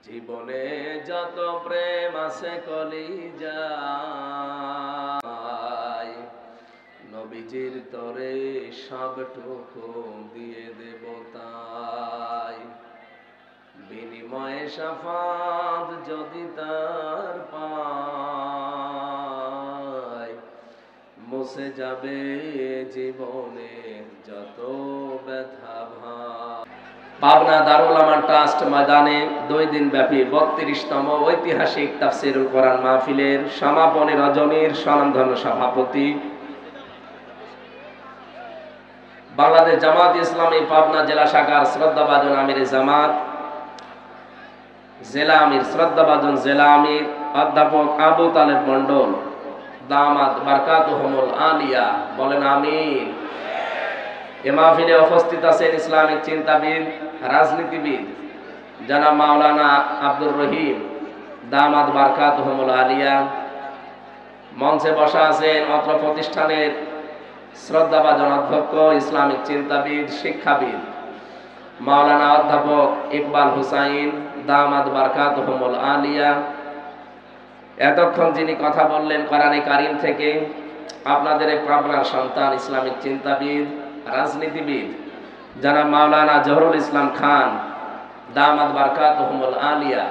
জীবনে যত প্রেম আছে কলিজায়, নবীজির তরে সবটুকু দিয়ে দেব তাই। বিনিময়ে শাফাত যদি তার পাই, মুছে যাবে জীবনে যত ব্যথা ভার। পাবনা দারুল আমান ট্রাস্ট ময়দানে 2 দিন ব্যাপী 32তম ঐতিহাসিক তাফসীরুল কোরআন মাহফিলের সমাপনী রজনীর স্বনামধন্য সভাপতি বাংলাদেশ জামাত ইসলামী পাবনা জেলা শাখার শ্রদ্ধাভাজন আমির জামাত, জেলা আমির শ্রদ্ধাভাজন জেলা আমির অধ্যাপক আবু তালেব মন্ডল দামাত বারকাতুহুমুল আলিয়া, বলেন আমিন। এ মাহফিলে উপস্থিত আছেন ইসলামিক চিন্তাবিদ, রাজনীতিবিদ জনাব মাওলানা আব্দুর রহিম দামাত বারকাতুহুমুল আলিয়া। মঞ্চে বসা আছেন অত্র প্রতিষ্ঠানের শ্রদ্ধাভাজন অধ্যক্ষ, ইসলামিক চিন্তাবিদ, শিক্ষাবিদ মাওলানা অধ্যাপক ইকবাল হুসাইন দামাত বারকাতুহুমুল আলিয়া। এতক্ষণ যিনি কথা বললেন কোরআনে কারীম থেকে, আপনাদের এক প্রাণপ্রিয় সন্তান, ইসলামিক চিন্তাবিদ, রাজনীতিবিদ জনাব মাওলানা জহুরুল ইসলাম খান দামাত বারকাতুহুমুল আলিয়া।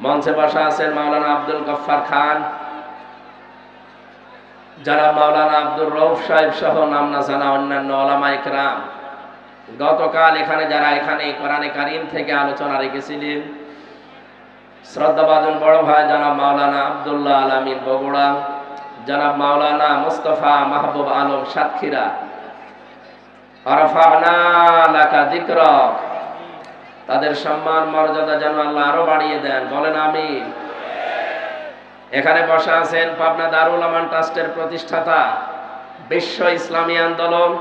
মঞ্চে বসা আছেন মাওলানা আব্দুল গফফার খান, জনাব মাওলানা আব্দুর রউফ সাহেব সহ নাম না জানা অন্যান্য উলামায়ে কেরাম। গতকাল যারা এখানে কোরআনে কারীম থেকে আলোচনা রেখেছিলেন, শ্রদ্ধাভাজন বড় ভাই জনাব মাওলানা আব্দুল্লাহ আলামিন বগুড়া, জনাব মাওলানা মুস্তাফা মাহবুব আলম সাতক্ষীরা, আরফানা লাকা যিকরাক, তাদের সম্মান মর্যাদা যেন আল্লাহ আরো বাড়িয়ে দেন, বলেন আমিন। এখানে বসা আছেন পাবনা দারুল আমান ট্রাস্টের প্রতিষ্ঠাতা, বিশ্ব ইসলামী আন্দোলন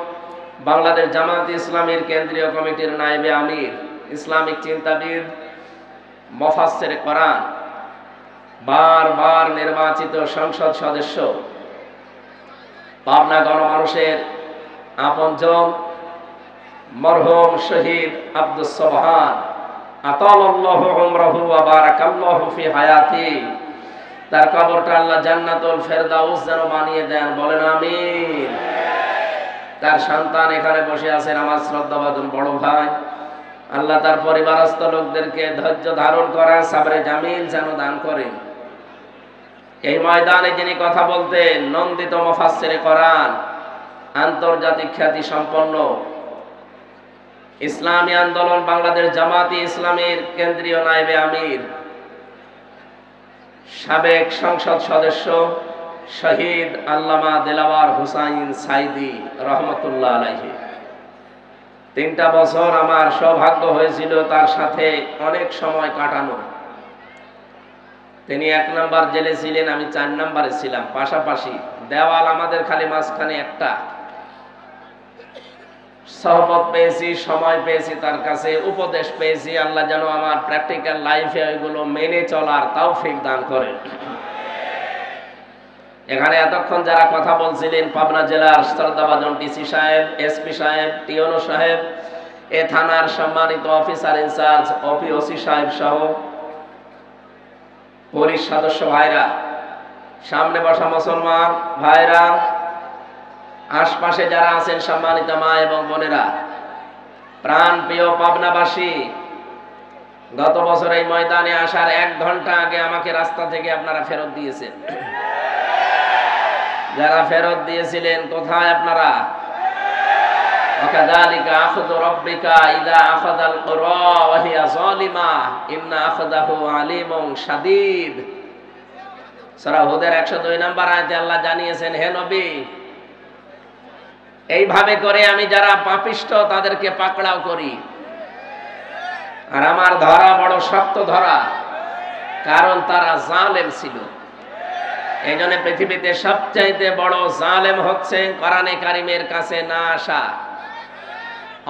বাংলাদেশ জামাত ইসলামীর কেন্দ্রীয় কমিটির নায়েবে আমির, ইসলামিক চিন্তাবিদ, মুফাসসির কোরআন, বারবার নির্বাচিত সংসদ সদস্য, পাবনা গণমানুষের আপনজন মরহুম শহীদ আব্দুস সোবহান আতালাল্লাহু উমরাহু ওয়া বারাকাল্লাহু ফি হায়াতি, তার কবরটা আল্লাহ জান্নাতুল ফেরদাউস যেন বানিয়ে দেন, বলেন আমিন। তার সন্তান এখানে বসে আছেন আমার শ্রদ্ধাভাজন বড় ভাই, আল্লাহ তার পরিবারস্থ লোকদেরকে ধৈর্য ধারণ করা সাবরে জামিল যেন দান করেন। এই ময়দানে যিনি কথা বলতেন, নন্দিত মুফাসসির কোরআন, আন্তর্জাতিক খ্যাতি সম্পন্ন ইসলামী আন্দোলন বাংলাদেশ জামাতি ইসলামীর কেন্দ্রীয় নায়েবে আমির, সাবেক সংসদ সদস্য শহীদ আল্লামা দিলাওয়ার হুসাইন সাইদি রহমতুল্লাহ আলাইহি। 3টা বছর আমার সৌভাগ্য হয়েছিল তার সাথে অনেক সময় কাটানো। তিনি 1 নাম্বার জেলে ছিলেন, আমি 4 নাম্বারে ছিলাম, পাশাপাশি দেওয়াল আমাদের খালি মাঝখানে একটা। সহবত পেয়েছি, সময় পেয়েছি, তার কাছে উপদেশ পেয়েছি। আল্লাহ যেন আমার প্র্যাকটিক্যাল লাইফে ওইগুলো মেনে চলার তৌফিক দান করেন। এখানে এতক্ষণ যারা কথা বলছিলেন, পাবনা জেলার শ্রদ্ধাভাজন ডিসি সাহেব, এসপি সাহেব, টিওনো সাহেব, এ থানার সম্মানিত অফিসার ইনচার্জ ওসি সাহেব সহ পুলিশ সদস্য ভাইরা, সামনে বসা মুসলমান ভাইরা, আশপাশে যারা আছেন সম্মানিত মা এবং বোনেরা, প্রাণ প্রিয় পাবনাবাসী, গত বছর এই ময়দানে আসার 1 ঘন্টা আগে আমাকে রাস্তা থেকে আপনারা ফেরত দিয়েছেন। যারা ফেরত দিয়েছিলেন কোথায় আপনারা? ওয়াকাযালিকা আখযু রাব্বিকা ইযা আখাযাল কুরা ওয়া হিয়া যালিমা ইন্না আখযাহু আলীমুন শাদীদ। সূরা হুদের 102 নম্বর আয়াতে আল্লাহ জানিয়েছেন, হে নবী, এইভাবে করে আমি যারা পাপিষ্ঠ তাদেরকে পাকড়াও করি, আর আমার ধরা বড় শক্ত ধরা, কারণ তারা জালেম ছিল। এই জন্য পৃথিবীতে সবচাইতে বড় জালেম হচ্ছে কোরআনে কারীমের কাছে না আসা।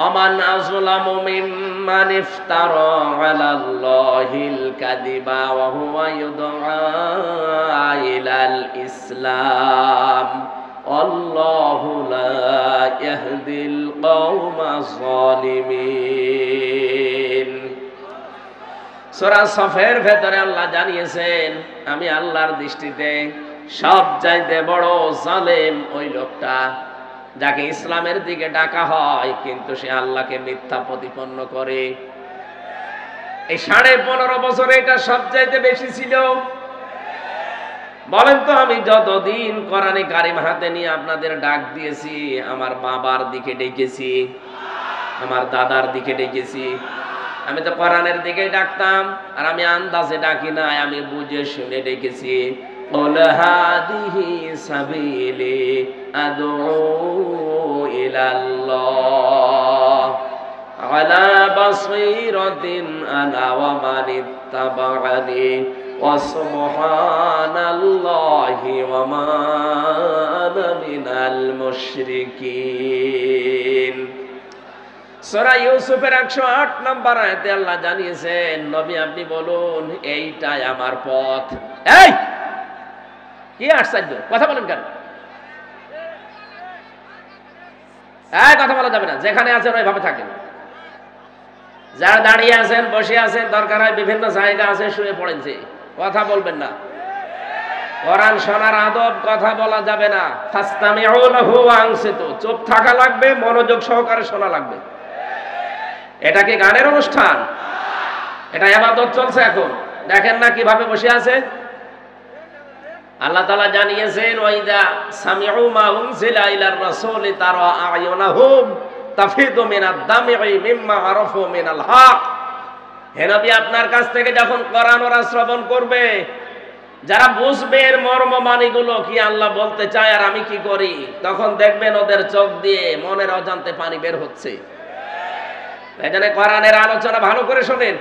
আমান আযলামু মিম্মান ইফতারা আলাল্লাহিল কাযিবা ওয়া হুয়া ইউদআ ইলাল ইসলাম আল্লাহু লা ইয়াহদিল কওমাজ জালিমিন। সূরা সফের ভেতরে আল্লাহ জানিয়েছেন, আমি আল্লাহর দৃষ্টিতে সবচাইতে বড় জালেম ওই লোকটা যাকে ইসলামের দিকে ডাকা হয় কিন্তু সে আল্লাহকে মিথ্যা প্রতিপন্ন করে। এই 15.5 বছরে এটা সবচাইতে বেশি ছিল। বলেন তো, আমি যতদিন কোরআনে কারিম হাতে নিয়ে আপনাদের ডাক দিয়েছি, আমার বাবার দিকে ডেকেছি, আমার দাদার দিকে ডেকেছি? আমি তো কোরআনের দিকে ডাকতাম, আর আমি আন্দাজে ডাকি না, আমি বুঝে শুনে ডেকেছি। قل هذه سبيلي أدعو إلى الله على بصيرة أنا ومن اتبعني وسبحان الله وما أنا من المشركين। সূরা ইউসুফের 108 নম্বর আয়াতে আল্লাহ জানিয়েছেন, নবী আপনি বলুন এইটাই আমার পথ। এই কি আশ্চর্য, কথা বলেন কেন? কথা বলা যাবে না, যেখানে আছেন ওইভাবে থাকেন। যারা দাঁড়িয়ে আছেন, বসে আছেন, দরকার হয় বিভিন্ন জায়গা আছে, শুয়ে পড়েছে, কথা বলবেন না। কোরআন শোনার আদব, কথা বলা যাবে না। ফাসতামিউ লাহু ওয়া আনসিতু, চুপ থাকা লাগবে, মনোযোগ সহকারে শোনা লাগবে। এটা কি গানের অনুষ্ঠান? এটা ইবাদত চলছে এখন। দেখেন না কিভাবে বসে আছে। আল্লাহ তাআলা জানিয়েছেন, ওয়াইদা সামিউ মা উনজিলা ইলার রাসূলি তারা আয়ুনাহুম তাফিদু মিনাদ দাম'i মিম্মা আরাফু মিনাল হক। হে নবী, আপনার কাছ থেকে যখন কোরআন ওরা শ্রবণ করবে, যারা বুঝবে এর মর্ম মানিগুলো কি আল্লাহ বলতে চায় আর আমি কি করি, তখন দেখবেন ওদের চোখ দিয়ে মনের অজান্তে পানি বের হচ্ছে। এখানে কোরআনের আলোচনা ভালো করে শোনেন।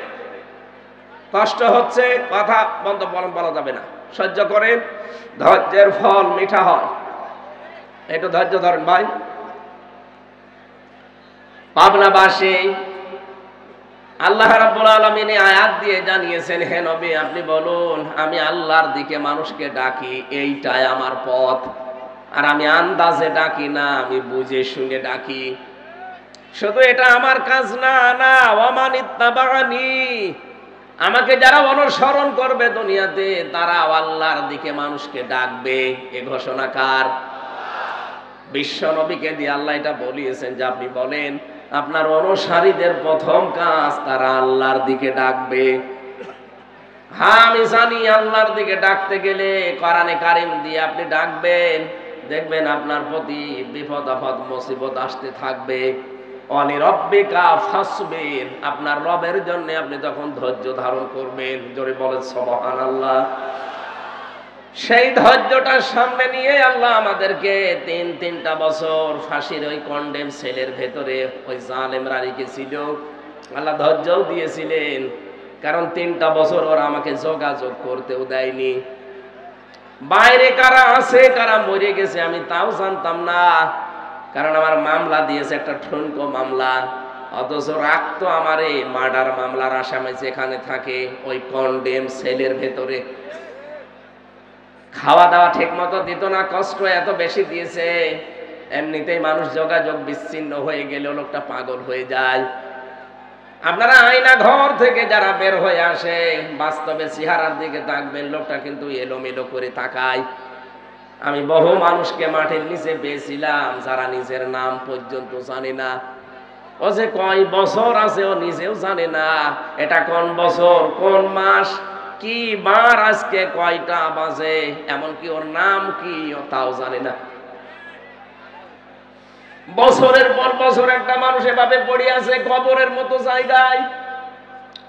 কষ্ট হচ্ছে, কথা বন্ধ বলা যাবে না, সহ্য করেন। ধৈর্যের ফল মিঠা হয়, একটু ধৈর্য ধরেন ভাই। পাবনাবাসী আল্লাহ রাব্বুল আলামিন আয়াত দিয়ে জানিয়েছেন, হে নবী আপনি বলুন আমি আল্লাহর দিকে মানুষকে ডাকি, এইটাই আমার পথ। আর আমি আন্দাজে ডাকি না, আমি বুঝে শুনে ডাকি। শুধু এটা আমার কাজ না, না ওয়ামান ইত্তাবানি, আমাকে যারা অনুসরণ করবে দুনিয়াতে তারা আল্লাহর দিকে মানুষকে ডাকবে। এ ঘোষণা কার? বিশ্ব নবীকে দিয়ে আল্লাহ এটা বলিয়েছেন যে আপনি বলেন আপনার অনুসারীদের প্রথম কাজ তারা আল্লাহর দিকে ডাকবে। হ্যাঁ আমি জানি আল্লাহর দিকে ডাকতে গেলে কোরআনে কারিম দিয়ে আপনি ডাকবেন, দেখবেন আপনার প্রতি বিপদ আপদ মুসিবত আসতে থাকবে। অলি রব্বিকা ফাসবির, আপনার রবের জন্য আপনি তখন ধৈর্য ধারণ করবেন। জোরে বলেন সুবহানাল্লাহ। সেই ধৈর্যটার সামনে নিয়ে আল্লাহ আমাদেরকে তিনটা বছর ফাঁসির ওই কন্ডেম সেলের ভেতরে ওই জালেমরা রেখেছিল। আল্লাহ ধৈর্যও দিয়েছিলেন, কারণ 3টা বছর ওরা আমাকে যোগাযোগ করতেও দেয়নি। বাইরে কারা আছে কারা মরে গেছে আমি তাও জানতাম না, কারণ আমার মামলা দিয়েছে একটা ঠুনকো মামলা। অথচ রাখতো আমারে মার্ডার মামলার আসামি যেখানে থাকে ওই কন্ডেম সেলের ভেতরে। খাওয়া দাওয়া ঠিক মতো দিত না, কষ্ট এত বেশি দিয়েছে। এমনিতেই মানুষ যোগাযোগ বিচ্ছিন্ন হয়ে গেলে লোকটা পাগল হয়ে যায়। আপনারা আয়না ঘর থেকে যারা বের হয়ে আসে বাস্তবে চেহারার দিকে তাকবেন, লোকটা কিন্তু এলোমেলো করে তাকায়। আমি বহু মানুষকে মাঠের নিচে পেয়েছিলাম যারা নিজের নাম পর্যন্ত জানে না। ও যে কয় বছর আছে ও নিজেও জানে না, এটা কোন বছর কোন মাস কি বার আজকে কয়টা বাজে, এমনকি ওর নাম কি তাও জানে না। বছরের পর বছর একটা মানুষ এভাবে পড়ে আছে কবরের মতো জায়গায়।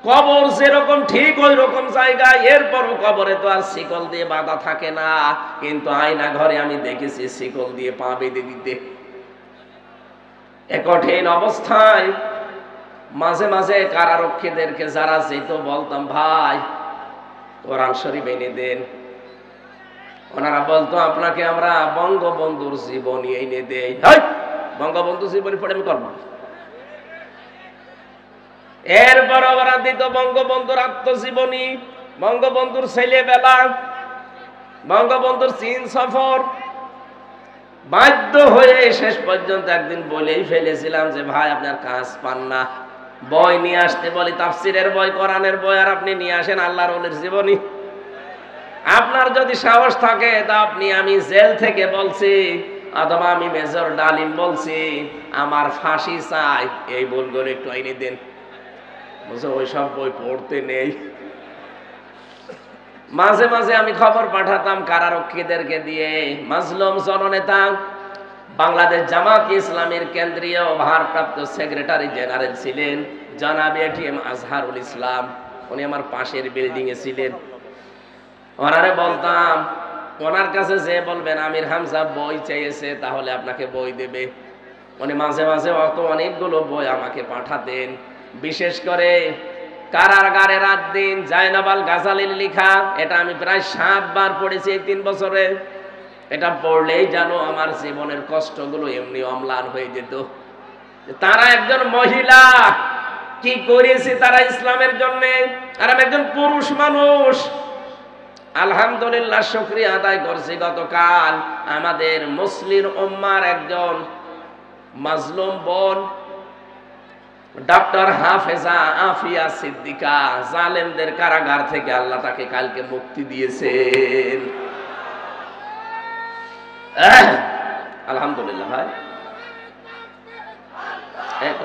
কবর যেরকম ঠিক ওই রকম জায়গায়, এরপরও কবরে তো আর শিকল দিয়ে বাঁধা থাকে না, কিন্তু আয়না ঘরে আমি দেখেছি শিকল দিয়ে পা বেঁধে দিতে। এ কঠিন অবস্থায় মাঝে মাঝে কারারক্ষীদেরকে যারা যেত বলতাম ভাই কোরআন শরীফ এনে দেন। ওনারা বলতো আপনাকে আমরা বঙ্গবন্ধুর জীবনী এনে দেই। বঙ্গবন্ধু জীবনী পড়ে আমি করবো। এরপর ওরা দিত বঙ্গবন্ধুর আত্মজীবনী, বঙ্গবন্ধুর ছেলেবেলা, বঙ্গবন্ধুর চীন সফর। বাধ্য হয়ে শেষ পর্যন্ত একদিন বলেই ফেলেছিলাম যে ভাই আপনার কাজ পান না, বই নিয়ে আসতে বলি, তাফসিরের বই, কোরআনের বই, আর আপনি নিয়ে আসেন আল্লাহর ওলির জীবনী। আপনার যদি সাহস থাকে তা আপনি, আমি জেল থেকে বলছি অথবা আমি মেজর ডালিম বলছি আমার ফাঁসি চাই, এই বইগুলো একটু আইনে দেন। বলছে ওইসব বই পড়তে নেই। মাঝে মাঝে আমি খবর পাঠাতাম কারারক্ষীদেরকে দিয়ে। মাজলুম জননেতা, বাংলাদেশ জামাত ইসলামের কেন্দ্রীয় ভারপ্রাপ্ত সেক্রেটারি জেনারেল ছিলেন জনাব এটিএম আজহারুল ইসলাম। উনি আমার পাশের বিল্ডিং এ ছিলেন। ওনারে বলতাম, ওনার কাছে যে বলবেন আমির হামজা বই চেয়েছে তাহলে আপনাকে বই দেবে। উনি মাঝে মাঝে অনেকগুলো বই আমাকে পাঠাতেন। বিশেষ করে কারাগারে রাত দিন জায়নাবাল গাজালির লেখা, এটা আমি প্রায় 7 বার পড়েছি এই 3 বছরে। এটা পড়লেই জানো আমার জীবনের কষ্টগুলো এমনি অম্লান হয়ে যেত। তারা একজন মহিলা, কি করেছে তারা ইসলামের জন্য, আর আমি একজন পুরুষ মানুষ। আলহামদুলিল্লাহ, শুকরিয়া আদায় করছি। গতকাল আমাদের মুসলিম উম্মার একজন মাজলুম বোন ডক্টর হাফেজা আফিয়া সিদ্দিকা, জালেমদের কারাগার থেকে আল্লাহ তাকে কালকে মুক্তি দিয়েছেন। আলহামদুলিল্লাহ। ভাই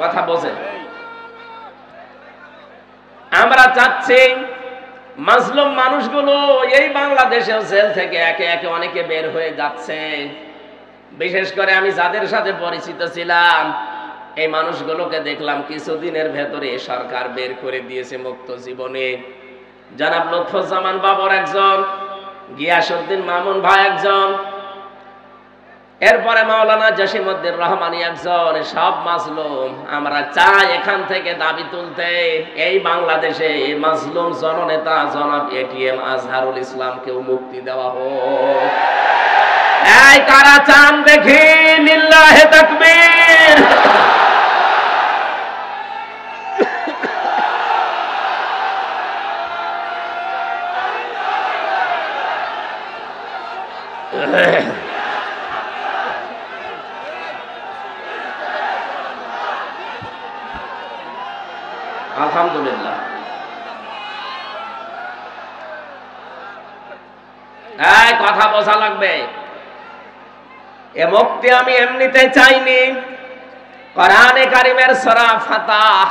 কথা বোঝেন, আমরা চাচ্ছি মাজলুম মানুষগুলো এই বাংলাদেশের জেল থেকে একে একে অনেকে বের হয়ে যাচ্ছে। বিশেষ করে আমি যাদের সাথে পরিচিত ছিলাম এই মানুষগুলোকে দেখলাম কিছুদিনের ভেতরে সরকার বের করে দিয়েছে মুক্ত জীবনে। জনাব লুৎফুজ্জামান বাবর একজন, গিয়াসউদ্দিন মামুন ভাই একজন, এরপরে মাওলানা জসিমউদ্দিন রহমানী একজন। সব মাজলুম। আমরা চাই এখান থেকে দাবি তুলতে, এই বাংলাদেশে মাজলুম জননেতা জনাব এটিএম আজহারুল ইসলামকেও মুক্তি দেওয়া হোক। এই কারা চান দেখি? লিল্লাহে তাকবীর। আলহামদুলিল্লাহ। এই কথা বোঝা লাগবে, এ মুক্তি আমি এমনিতে চাইনি। কোরআনে কারিমের সূরা ফাতাহ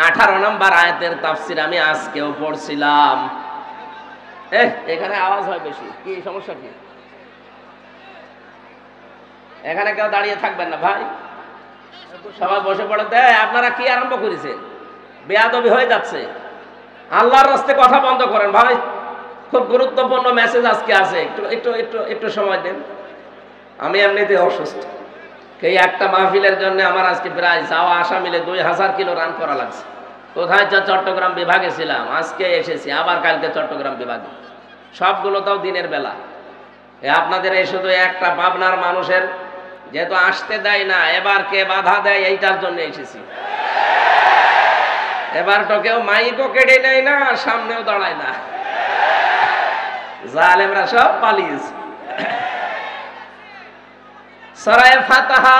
18 নম্বর আয়াতের তাফসীর আমি আজকেও পড়ছিলাম। এখানে আওয়াজ হয় বেশি, কি সমস্যা কি? এখানে কেউ দাঁড়িয়ে থাকবেন না ভাই, সবাই বসে পড়তে। আপনারা কি আরম্ভ করেছেন? বেয়াদবি হয়ে যাচ্ছে। আল্লাহর রাস্তায় কথা বন্ধ করেন ভাই। খুব গুরুত্বপূর্ণ মেসেজ আজকে আছে, একটু একটু একটু একটু সময় দেন। আমি এমনিতে অসুস্থ। এই একটা মাহফিলের জন্য আমার আজকে প্রায় যাওয়া আসা মিলে 2000 কিলো রান করা লাগছে। কোথায়? চট্টগ্রাম বিভাগে ছিলাম, আজকে এসেছি আবার কালকে চট্টগ্রাম বিভাগে। সবগুলো তাও দিনের বেলা। আপনাদের এই শুধু একটা পাবনার মানুষের যেহেতু আসতে দেয় না, এবার কে বাধা দেয় এইটার জন্য এসেছি। এবার তো কেউ মাইকও কেড়ে নেয় না, সামনেও দাঁড়ায় না, জালেমরা সব পালিয়েছে। সূরা ফাতিহা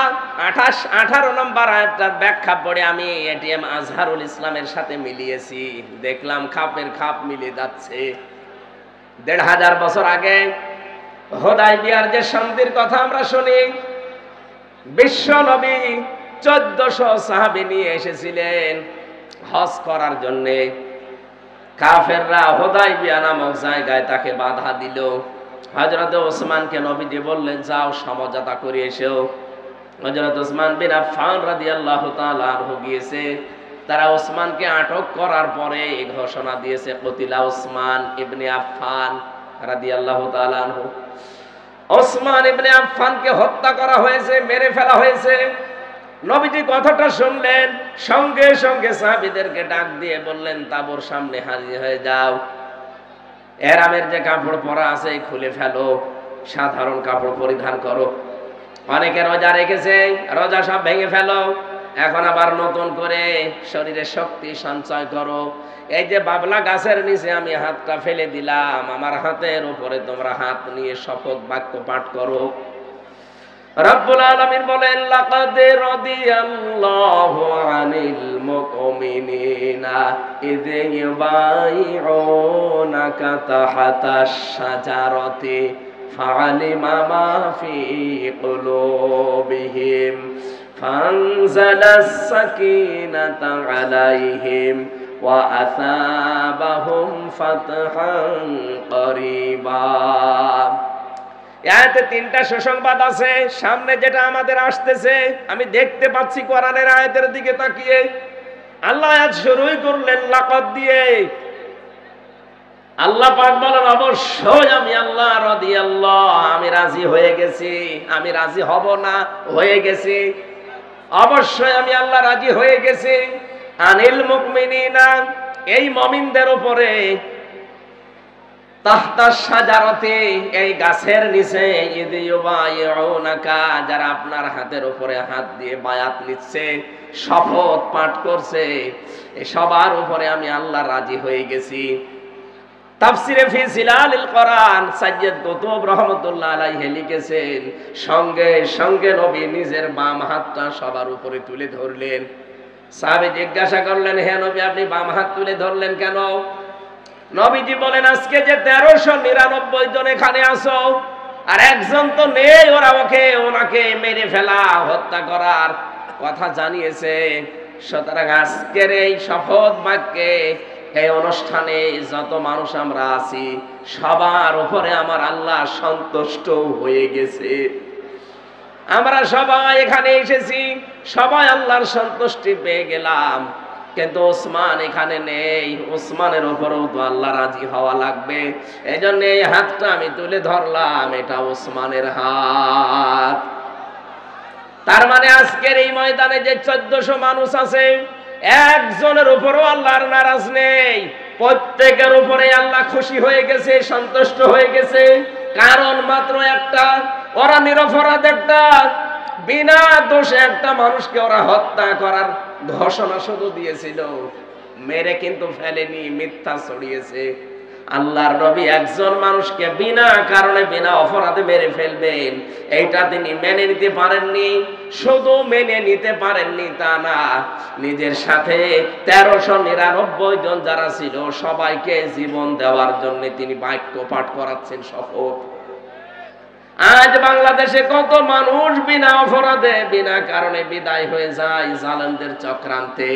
18 নম্বর আয়াতটার ব্যাখ্যা পড়ে আমি এটিএম আজহারুল ইসলামের সাথে মিলিয়েছি। দেখলাম খাপের খাপ মিলে যাচ্ছে। 1500 বছর আগে হুদায়বিয়ার যে সন্ধির কথা আমরা শুনি, বিশ্ব নবী 1400 সাহাবী নিয়ে এসেছিলেন হজ করার জন্য। কাফেররা হুদায়বিয়া নামক জায়গায় তাকে বাধা দিল। হযরত ওসমানকে নবীজি বললেন যাও সমঝোতা করে এসো। হযরত ওসমান বিন আফফান রাদিয়াল্লাহু তাআলা আনহু গিয়েছে। তারা ওসমানকে আটক করার পরে ঘোষণা দিয়েছে কতিলা ওসমান ইবনে আফফান রাদিয়াল্লাহু তাআলা আনহু। ওসমান ইবনে আফফানকে হত্যা করা হয়েছে, মেরে ফেলা হয়েছে। নবীজি কথাটা শুনলেন, সঙ্গে সঙ্গে সাহাবীদেরকে ডাক দিয়ে বললেন তাঁবুর সামনে হাজির হয়ে যাও। এহরামের যে কাপড় পরা আছে খুলে ফেলো, সাধারণ কাপড় পরিধান করো। অনেকে রোজা রেখেছে, রোজা সব ভেঙে ফেলো। এখন আবার নতুন করে শরীরে শক্তি সঞ্চয় করো। এই যে বাবলা গাছের নিচে আমি হাতটা ফেলে দিলাম, আমার হাতের উপরে তোমরা হাত নিয়ে শপথ বাক্য পাঠ করো। রব্বুল আলামিন বলেন লাকাদ রাদিয়াল্লাহু আনিল মুমিনিনা ইয ইউবাইউনাকা তাহতাশ শাজারাতি ফাআলিমা মা ফি কুলুবিহিম ফানজালাস সাকিনাতা আলাইহিম ওয়া আসাবাহুম ফাতহান করিবা। আয়াতে তিনটা সুসংবাদ আছে। সামনে যেটা আমাদের আসতেছে আমি দেখতে পাচ্ছি কোরআনের আয়াতের দিকে তাকিয়ে, আল্লাহ আয়াত শুরুই করলেন লাকাদ দিয়ে। আল্লাহ পাক বলেন অবশ্যই আমি আল্লাহ রাদিয়াল্লাহ, আমি রাজি হয়ে গেছি। আমি রাজি হব না, হয়ে গেছি। অবশ্যই আমি আল্লাহ রাজি হয়ে গেছি আনিল মুমিনিনা, এই মুমিনদের উপরে, তাহতা শাজারাতে, এই গাছের নিচে, ইয ইউবাইউনাকা, যারা আপনার হাতের উপরে হাত দিয়ে বায়াত নিচ্ছে, শপথ পাঠ করছে, এই সবার উপরে আমি আল্লাহ রাজি হয়ে গেছি। তাফসিরে ফি জিলালিল কোরআন সাইয়্যিদ কুতুব রাহমাতুল্লাহ আলাইহি লিখেছেন, সঙ্গে সঙ্গে নবী নিজের বাম হাতটা সবার উপরে তুলে ধরলেন। সাহাবী জিজ্ঞাসা করলেন, হে নবী আপনি বাম হাত তুলে ধরলেন কেন? নবীজি বলেন, আজকে যে 1399 জন এখানে আছো, আর একজন তো নেই, ওনাকে মেরে ফেলা, হত্যা করার কথা জানিয়েছে। সুতরাং আজকের এই শপথ বাক্যে, এই অনুষ্ঠানে যত মানুষ আমরা আছি, সবার উপরে আমার আল্লাহ সন্তুষ্ট হয়ে গেছে। আমরা সবাই এখানে এসেছি, সবাই আল্লাহর সন্তুষ্টি পেয়ে গেলাম, কিন্তু ওসমান এখানে নেই। ওসমানের উপরেও তো আল্লাহ রাজি হওয়া লাগবে। এই জন্য এই হাতটা আমি তুলে ধরলাম, এটা ওসমানের হাত। তার মানে আজকের এই ময়দানে যে 1400 মানুষ আছে, একজনের উপরও আল্লাহর নারাজ নেই। প্রত্যেকের উপরে আল্লাহ খুশি হয়ে গেছে, সন্তুষ্ট হয়ে গেছে। কারণ মাত্র একটা, ওরা নিরপরাধ, একটা বিনা দোষে একটা মানুষকে ওরা হত্যা করার ঘোষণা শুধু দিয়েছিল, মেরে কিন্তু ফেলেনি, মিথ্যা ছড়িয়েছে। আল্লাহর নবী একজন মানুষকে বিনা কারণে, বিনা অপরাধে মেরে ফেলবেন, এইটা তিনি মেনে নিতে পারেননি। শুধু মেনে নিতে পারেননি তা না, নিজের সাথে 1399 জন যারা ছিল সবাইকে জীবন দেওয়ার জন্য তিনি বাক্য পাঠ করাচ্ছেন, শপথ। আজ বাংলাদেশে কত মানুষ বিনা অপরাধে, বিনা কারণে বিদায় হয়ে যায় জালেমদের চক্রান্তে।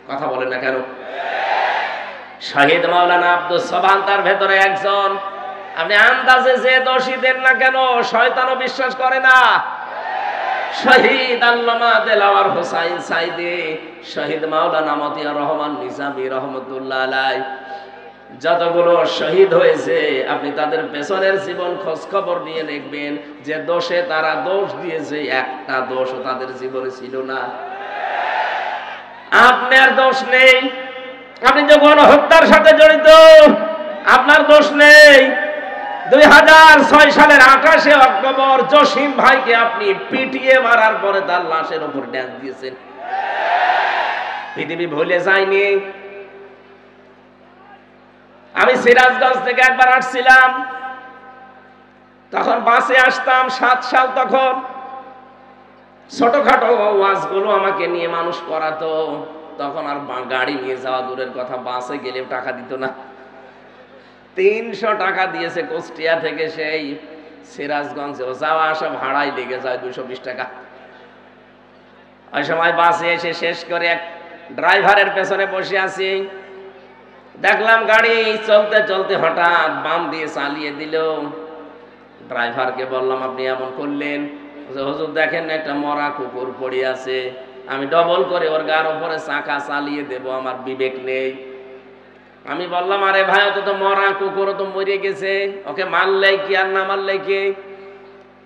কথা বলেন না কেন? শহীদ মাওলানা আব্দুল সোবহান তার ভেতরে একজন। আপনি আন্দাজে যে দোষী দেন না কেন, শয়তানও বিশ্বাস করে না। শহীদ আল্লামা দেলাওয়ার হোসাইন সাইদি, শহীদ মাওলানা মতিয়ার রহমান নিজামী রহমতুল্লাহ আলাইহি, যতগুলো শহীদ হয়েছে আপনি তাদের পেছনের জীবন খোঁজ খবর নিয়ে দেখবেন, যে দোষে তারা দোষ দিয়েছে, একটা দোষও তাদের জীবনে ছিল না। আপনার দোষ নেই, আপনি যখন হত্যার সাথে জড়িত, আপনার দোষ নেই। 2006 সালের 28 অক্টোবর জসিম ভাইকে আপনি পিটিয়ে মারার পরে তার লাশের উপর ড্যান্স দিয়েছেন। পৃথিবী ভুলে যায়নি। আমি সিরাজগঞ্জ থেকে একবার আসছিলাম, তখন বাসে আসতাম, 7 সাল, তখন ছোটখাটো ওয়াজগুলো আমাকে নিয়ে মানুষ করাতো। তখন আর গাড়ি নিয়ে যাওয়া দূরের কথা, বাসে গেলে টাকা দিত না। 300 টাকা দিয়েছে কুষ্টিয়া থেকে সেই সিরাজগঞ্জ যাওয়া আসা ভাড়াই লেগে যায় 220 টাকা। ওই সময় বাসে এসে শেষ করে এক ড্রাইভারের পেছনে বসে আছি, দেখলাম গাড়ি চলতে চলতে হঠাৎ বাম দিয়ে চালিয়ে দিল। ড্রাইভারকে বললাম আপনি এমন করলেন? হুজুর দেখেন একটা মরা কুকুর পড়ে আছে, আমি ডবল করে ওর গার উপরে চাকা চালিয়ে দেব, আমার বিবেক নেই। আমি বললাম আরে ভাই, অত তো মরা কুকুর, তো মরে গেছে, ওকে মারলে কি আর না মারলে কি?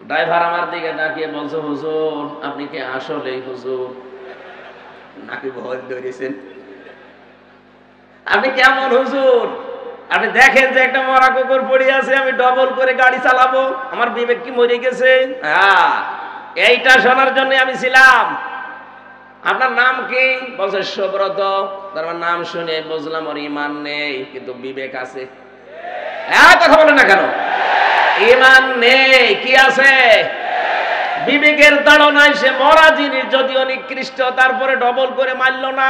ড্রাইভার আমার দিকে তাকিয়ে বলছে, হুজুর আপনি কি আসলেই হুজুর নাকি ভয় ধরেছেন? আপনি কেমন হুজুর? আপনি দেখেন যে একটা মরা কুকুর পড়ে আছে, আমি ডবল করে গাড়ি চালাবো, আমার বিবেক কি মরে গেছে? হ্যাঁ, এইটা শোনার জন্য আমি ছিলাম। আপনার নাম কি? বলছে সুব্রত। তার নাম শুনে বুঝলাম ওর ঈমান নেই, কিন্তু বিবেক আছে। কথা বলেন না কেন? ঈমান নেই, কি আছে? বিবেকের তাড়নায় সে মরা জিনিস যদিও নিকৃষ্ট, তারপরে ডবল করে মারল না,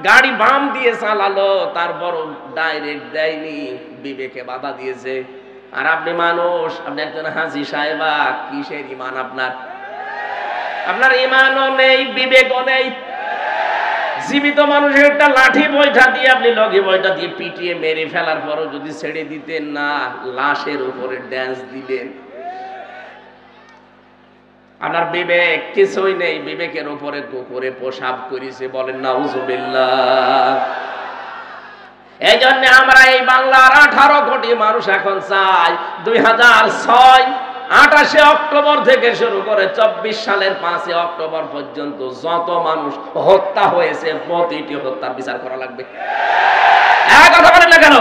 গাড়ি বাম দিয়ে চালালো, তারপর ডাইরেক্ট দেয়নি, বিবেকে বাধা দিয়েছে। আর আপনি মানুষ, আপনি একজন হাজী সাহেবা, কিসের ইমান আপনার? আপনার ইমানও নেই, বিবেকও নেই। জীবিত মানুষের একটা লাঠি বৈঠা দিয়ে আপনি লগি বৈঠা দিয়ে পিটিয়ে মেরে ফেলার পরও যদি ছেড়ে দিতেন না, লাশের উপরে ড্যান্স দিলেন। আপনার বিবেক কিছুই নেই, বিবেকের উপরে কুকুরে পেশাব করেছে, বলেন নাউজুবিল্লাহ। এই জন্য আমরা এই বাংলার 18 কোটি মানুষ এখন চাই 2006 28 অক্টোবর থেকে শুরু করে 24 সালের 5 অক্টোবর পর্যন্ত যত মানুষ হত্যা হয়েছে প্রতিটি হত্যার বিচার করা লাগবে। কথা বলেন না কেন?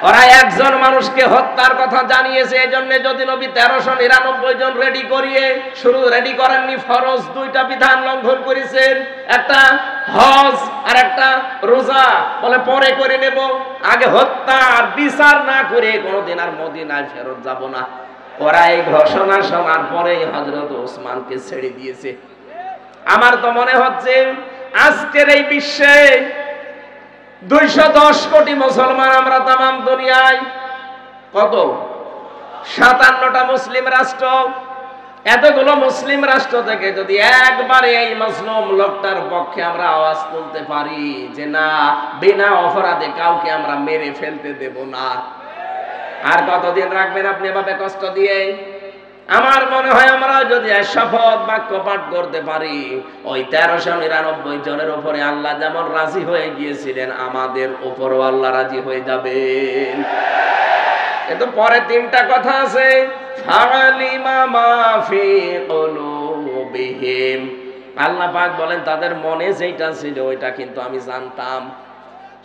ওরা একজন মানুষকে হত্যার কথা জানিয়েছে, এই জন্য যদি নবী 1399 জন রেডি করিয়ে শুরু রেডি করেননি, ফরজ 2টা বিধান লঙ্ঘন করেছেন, একটা হজ আর একটা রোজা, বলে পরে করে নেব, আগে হত্যা আর বিচার না করে কোনোদিন আর মদিনায় ফেরত যাব না। ওরা এই ঘোষণা শোনার পরে হযরত ওসমানকে ছেড়ে দিয়েছে। আমার তো মনে হচ্ছে আজকের এই বিশ্বে 210 কোটি মুসলমান আমরা, তামাম দুনিয়ায় কত 57টা মুসলিম রাষ্ট্র, এতগুলো মুসলিম রাষ্ট্র থেকে যদি একবারে এই মুসলিম লোকটার পক্ষে আমরা আওয়াজ তুলতে পারি যে না, বিনা অপরাধে কাউকে আমরা মেরে ফেলতে দেব না, আর কতদিন রাখবেন আপনি এভাবে কষ্ট দিয়ে? আমার মনে হয় আমরা যদি শপথ বাক্য পাঠ করতে পারি, ওই 1399 জনের উপরে আল্লাহ যেমন রাজি হয়ে গিয়েছিলেন, আমাদের উপরও আল্লাহ রাজি হয়ে যাবেন। কিন্তু পরে 3টা কথা আছে, ফালিমা মা ফি কুলুবিহিম। আল্লাহ পাক বলেন তাদের মনে যেটা ছিল ওইটা কিন্তু আমি জানতাম।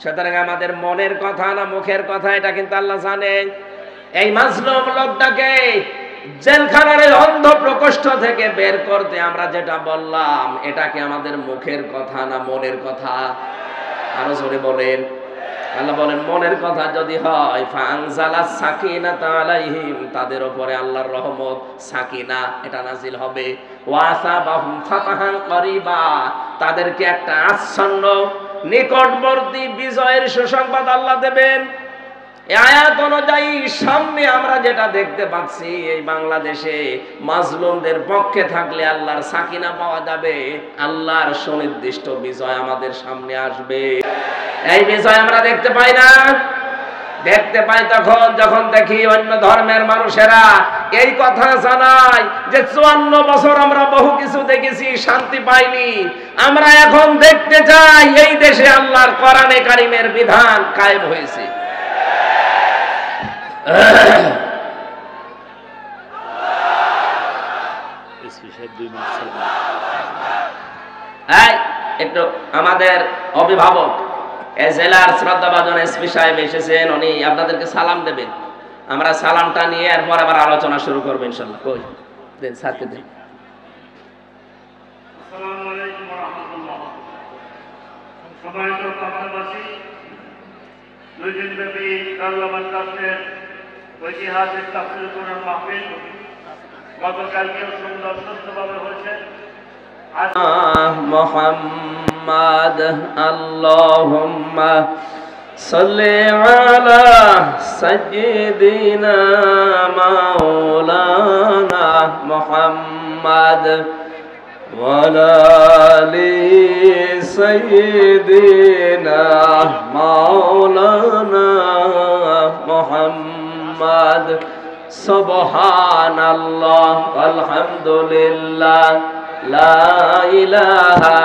সুতরাং আমাদের মনের কথা না মুখের কথা, এটা কিন্তু আল্লাহ জানেন। এই মাজলুম লোকটাকে জেলখানার অন্ধ প্রকোষ্ঠ থেকে বের করতে আমরা যেটা বললাম, এটা কি আমাদের মুখের কথা না মনের কথা? আরো জোরে বলেন। আল্লাহ বলেন মনের কথা যদি হয়, ফানজালাস সাকিনাতা আলাইহিম, তাদের উপরে আল্লাহর রহমত সাকিনা এটা নাজিল হবে, ওয়াসাবাহুম ফাতাহান করিবা, তাদেরকে একটা আচ্ছন্ন নিকটবর্তী বিজয়ের সুসংবাদ আল্লাহ দেবেন। এই আয়াত অনুযায়ী সামনে আমরা যেটা দেখতে পাচ্ছি, এই বাংলাদেশে মাজলুমদের পক্ষে থাকলে আল্লাহর সাকিনা পাওয়া যাবে, আল্লাহর সুনির্দিষ্ট বিজয় আমাদের সামনে আসবে। এই বিজয় আমরা দেখতে পাই না, দেখতে পাই তখন যখন দেখি অন্য ধর্মের মানুষেরা এই কথা জানায় যে 54 বছর আমরা বহু কিছু দেখেছি, শান্তি পাইনি, আমরা এখন দেখতে চাই এই দেশে আল্লাহর কোরআনে কারিমের বিধান কায়েম হয়েছে। একটু আমাদের অভিভাবক জেলার শ্রদ্ধাভাজন এসপি সাহেব এসেছেন, উনি আপনাদেরকে সালাম দেবেন। আমরা সালামটা নিয়ে এরপর আবার আলোচনা শুরু করবো ইনশাল্লাহ। কই দেন স্যারকে দেন। আসসালামু আলাইকুম ওয়া রাহমাতুল্লাহ। সম্মানিত পাবনাবাসী, 2 দিনব্যাপী কারলামান ট্রাস্টের ঐতিহাসিক তাফসীর কোরআন মাহফিল গতকালকেও সুন্দর সুষ্ঠুভাবে হয়েছে। মুহাম্মাদ আল্লাহুম্মা সাল্লি আলা সাইয়্যিদিনা মাওলানা মুহাম্মাদ ওয়া আলি সাইয়্যিদিনা মাওলানা মুহাম্মাদ। সুবহানাল্লাহ আলহামদুলিল্লাহ লা ইলাহা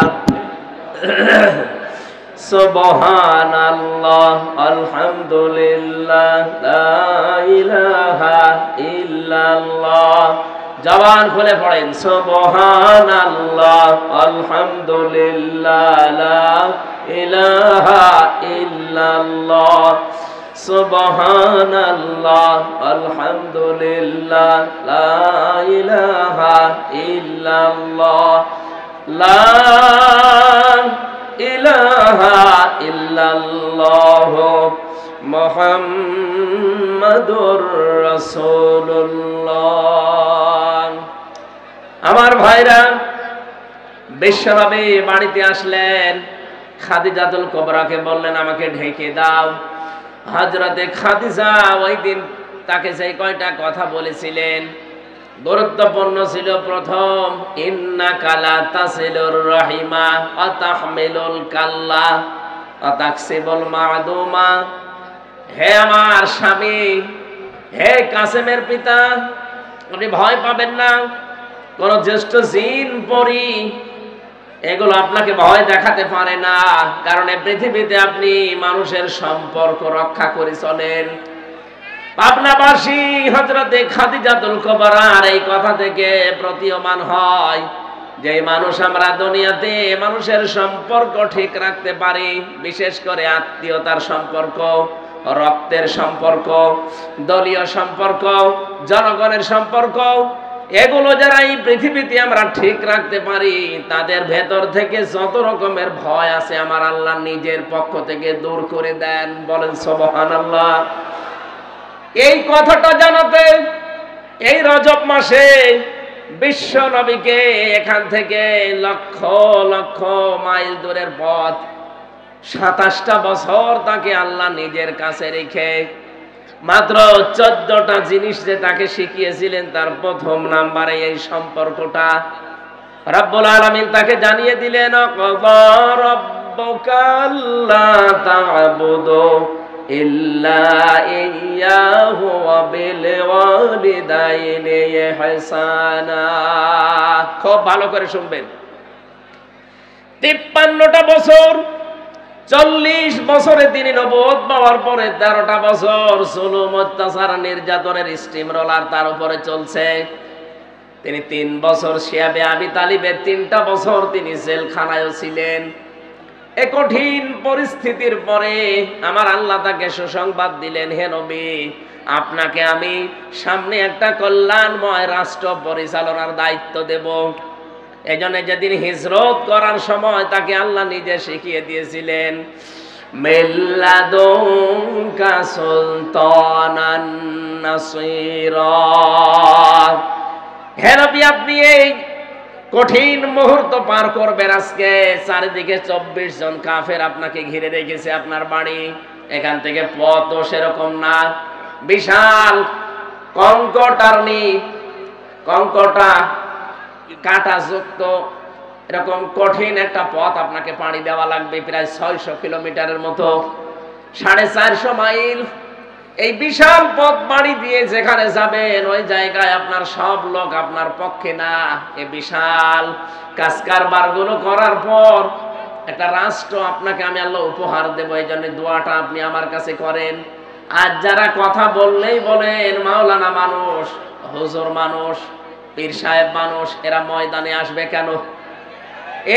সুবহানাল্লাহ আলহামদুলিল্লাহ লা ইলাহা ইল্লাল্লাহ। জবান খুলে পড়েন সুবহানাল্লাহ আলহামদুলিল্লাহ লা ইলাহা ইল্লাল্লাহ। সুবহানাল্লাহ আলহামদুলিল্লাহ লা ইলাহা ইল্লাল্লাহ। লা ইলাহা ইল্লাল্লাহ মুহাম্মাদুর রাসূলুল্লাহ। আমার ভাইরা, বিশ্বনবী বাড়িতে আসলেন, খাদিজাতুল কুবরাকে বললেন আমাকে ঢেকে দাও। হযরতে খাদিজা ওই দিন তাকে সেই কয়টা কথা বলেছিলেন গুরুত্বপূর্ণ ছিল। প্রথম, ইন্নাকা লা তাসিলুর রাহিমা ওয়া তাহমিলুল কাল্লা ওয়া তাকসিবুল মা'দুমা। হে আমার স্বামী, হে কাসেমের পিতা, আপনি ভয় পাবেন না। কোন জ্যেষ্ঠ জিন পরী এগুলো আপনাকে ভয় দেখাতে পারে না, কারণ এই পৃথিবীতে আপনি মানুষের সম্পর্ক রক্ষা করে চলেন। পাবনাবাসী হযরতে খাদিজাতুল কুবরার এই কথা থেকে প্রতীয়মান হয় যে মানুষ আমরা দুনিয়াতে মানুষের সম্পর্ক ঠিক রাখতে পারি, বিশেষ করে আত্মীয়তার সম্পর্ক, রক্তের সম্পর্ক, দলীয় সম্পর্ক, জনগণের সম্পর্ক, এগুলো যারা এই পৃথিবীতে আমরা ঠিক রাখতে পারি তাদের ভেতর থেকে যত রকমের ভয় আছে আমার আল্লাহ নিজের পক্ষ থেকে দূর করে দেন। বলেন সুবহানাল্লাহ। এই কথাটা জানাতে এই রজব মাসে বিশ্ব নবীকে এখান থেকে লক্ষ লক্ষ মাইল দূরের পথ 27টা বছর তাকে আল্লাহ নিজের কাছে রেখে মাত্র 14টা জিনিস যে তাকে শিখিয়েছিলেন, তার প্রথম নাম্বারে এই সম্পর্কটা রব্বুল আলামিন তাকে জানিয়ে দিলেন, ক্বাদা রাব্বুকা আল্লা তা'বুদু ইল্লা ইয়্যাহু ওয়া বিল ওয়ালিদাইনি ইহসানা। খুব ভালো করে শুনবেন। 53টা বছর, 40 বছরে তিনি নবুয়ত পাওয়ার পরে 13টা বছর জুলুম, অত্যাচার, নির্যাতনের স্টিম রোলার তার উপরে চলছে। তিনি 3 বছর শিয়াবে আবি তালিবের 3টা বছর তিনি জেলখানায়ও ছিলেন। এই কঠিন পরিস্থিতির পরে আমার আল্লাহ তাকে সুসংবাদ দিলেন, হে নবী, আপনাকে আমি সামনে একটা কল্যাণময় রাষ্ট্র পরিচালনার দায়িত্ব দেব। এজন্য যেদিন হিজরত করার সময় তাকে আল্লাহ নিজে শিখিয়ে দিয়েছিলেন, মিল্লাদুনকা সুলতানান নাসীরা। হে নবী, আপনি এই কঠিন মুহূর্ত পার করবেন। আজকে চারিদিকে 24 জন কাফের আপনাকে ঘিরে রেখেছে। আপনার বাড়ি এখান থেকে পথও সেরকম না, বিশাল কঙ্কটা কাঁটাযুক্ত এরকম কঠিন একটা পথ আপনাকে পাড়ি দেওয়া লাগবে, প্রায় 600 কিলোমিটারের মতো, 450 মাইল। এই বিশাল পথ পাড়ি দিয়ে যেখানে যাবেন ওই জায়গায় আপনার সব লোক আপনার পক্ষে না। এই বিশাল কাজ কারবারগুলো করার পর একটা রাষ্ট্র আপনাকে আমি আল্লাহ উপহার দেব। এই জন্য দোয়াটা আপনি আমার কাছে করেন। আর যারা কথা বললেই বলেন মাওলানা মানুষ, হুজুর মানুষ, পীর সাহেব মানুষ, এরা ময়দানে আসবে কেন?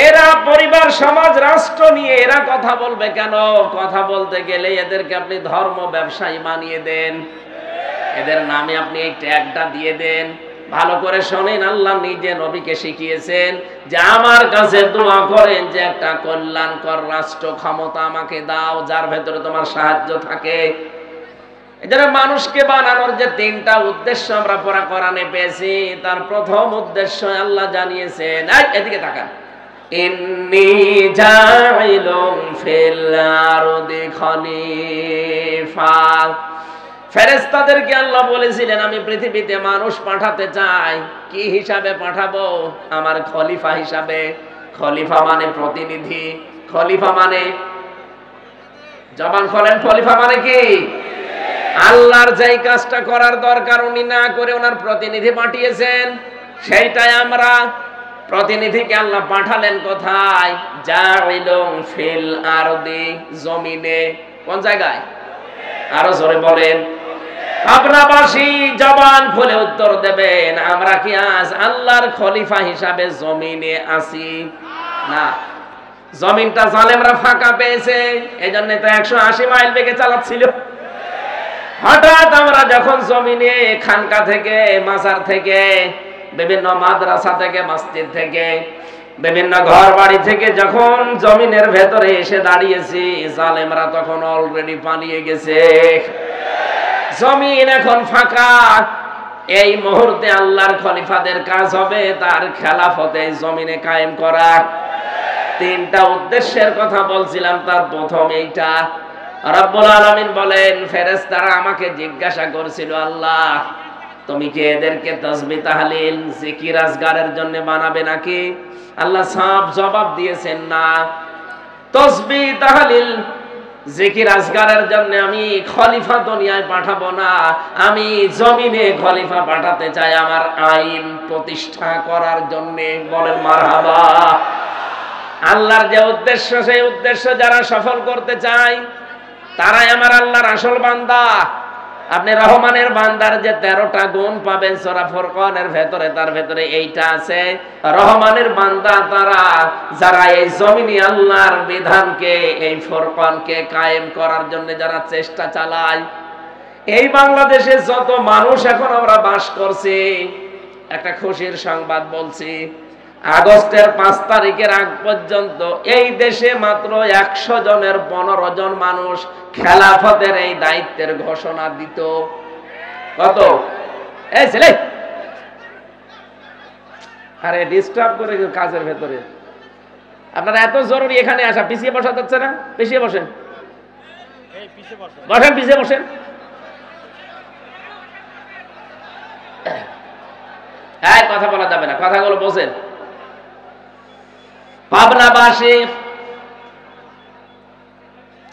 এরা পরিবার, সমাজ, রাষ্ট্র নিয়ে এরা কথা বলবে কেন? কথা বলতে গেলে এদেরকে আপনি ধর্ম ব্যবসায়ী বানিয়ে দেন, এদের নামে আপনি এই ট্যাগটা দিয়ে দেন। ভালো করে শোনেন, আল্লাহ নিজে নবীকে শিখিয়েছেন যে আমার কাছে দোয়া করেন যে একটা কল্যাণকর রাষ্ট্র ক্ষমতা আমাকে দাও যার ভেতরে তোমার সাহায্য থাকে। এজন্য মানুষকে বানানোর যে 3টা উদ্দেশ্য আমরা পড়া কোরআনে পেয়েছি, তার প্রথম উদ্দেশ্য আল্লাহ জানিয়েছেন, এদিকে তাকান, ইন্নী জাইলুম ফিল আরদি খলিফা। ফেরেশতাদেরকে আল্লাহ বলেছিলেন আমি পৃথিবীতে মানুষ পাঠাতে চাই। কি হিসাবে পাঠাবো? আমার খলিফা হিসাবে। খলিফা মানে প্রতিনিধি, খলিফা মানে, জবান খোলেন, খলিফা মানে কি? আল্লাহর যেই কাজটা করার দরকার উনি না করে ওনার প্রতিনিধি পাঠিয়েছেন, সেইটাই আমরা। প্রতিনিধিকে আল্লাহ পাঠালেন কোথায়? জাইলুম ফিল আরদি, জমিনে। কোন জায়গায়? আরো জোরে বলেন। আপনাবাসী জবান খুলে উত্তর দেবেন, আমরা কি আজ আল্লাহর খলিফা হিসাবে জমিনে আছি? না, জমিনটা জালেমরা ফাঁকা পেয়েছে, এজন্য তো 180 মাইল বেগে চালাচ্ছিল। হঠাৎ আমরা যখন জমিনে খানকা থেকে, মাজার থেকে, বিভিন্ন মাদ্রাসা থেকে, মসজিদ থেকে, বিভিন্ন ঘর বাড়ি থেকে যখন জমিনের ভেতরে এসে দাঁড়িয়েছি, জালেমরা তখন অলরেডি পালিয়ে গেছে। জমিন এখন ফাঁকা। এই মুহূর্তে আল্লাহর খলিফাদের কাজ হবে তার খেলাফতে জমিনে কায়েম করা। তিনটা উদ্দেশ্যের কথা বলছিলাম, তার প্রথম এইটা। রব্বুল আলামিন বলেন, ফেরেশতারা আমাকে জিজ্ঞাসা করছিল, আল্লাহ তুমি কি এদেরকে তাসবিহ তাহলিল জিকির আজগারের জন্য বানাবে নাকি? আল্লাহ সাফ জবাব দিয়েছেন, না, তাসবিহ তাহলিল জিকির আজগারের জন্য আমি খলিফা দুনিয়ায় পাঠাবো না, আমি জমিনে খলিফা পাঠাতে চাই আমার আইন প্রতিষ্ঠা করার জন্য। বলেন মারহাবা। আল্লাহর যে উদ্দেশ্য, সেই উদ্দেশ্য যারা সফল করতে চায় তারাই আমার আল্লাহর আসল বান্দা। আপনি রহমানের বান্দার যে 13টা গুণ পাবেন সূরা ফুরকানের ভেতরে, তার ভেতরে এইটা আছে। রহমানের বান্দা তারা যারা এই জমিনে আল্লাহর বিধানকে, এই ফুরকানকে কায়েম করার জন্য যারা চেষ্টা চালায়। এই বাংলাদেশে যত মানুষ এখন আমরা বাস করছি, একটা খুশির সংবাদ বলছি, আগস্টের 5 তারিখের আগ পর্যন্ত এই দেশে মাত্র 100 জনের 15 জন মানুষ খেলাফতের এই দায়িত্বের ঘোষণা দিত। কত? এই ছেলে, আরে ডিস্টার্ব করে কাজের ভেতরে। আপনারা এত জরুরি এখানে আসা, পিছিয়ে বসা যাচ্ছে না? পিছিয়ে বসেন, বসেন, পিছিয়ে বসেন। এই কথা বলা যাবে না, কথাগুলো বোঝেন। পাবনাবাসী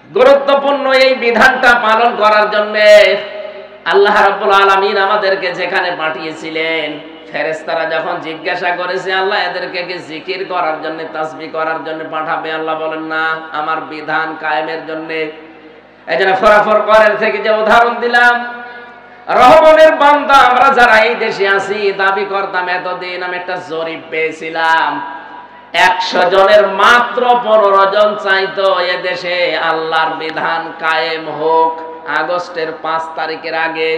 গুরুত্বপূর্ণ এই বিধানটা পালন করার জন্য আল্লাহ রাব্বুল আলামিন আমাদেরকে যেখানে পাঠিয়েছিলেন, ফেরেশতারা যখন জিজ্ঞাসা করেছে আল্লাহ এদেরকে কি জিকির করার জন্য, তাসবিহ করার জন্য পাঠাবে? আল্লাহ বলেন, না, আমার বিধান কায়েমের জন্য। এজন্য সূরা ফুরকানের থেকে যে উদাহরণ দিলাম, রহমানের বান্দা আমরা যারা এই দেশে আছি দাবি করতাম, এতদিন আমি একটা জরিপ পেয়েছিলাম, 100 জনের মাত্র 15 জন চাইতো এদেশে আল্লাহর বিধান কায়েম হোক আগস্টের 5 তারিখের আগে।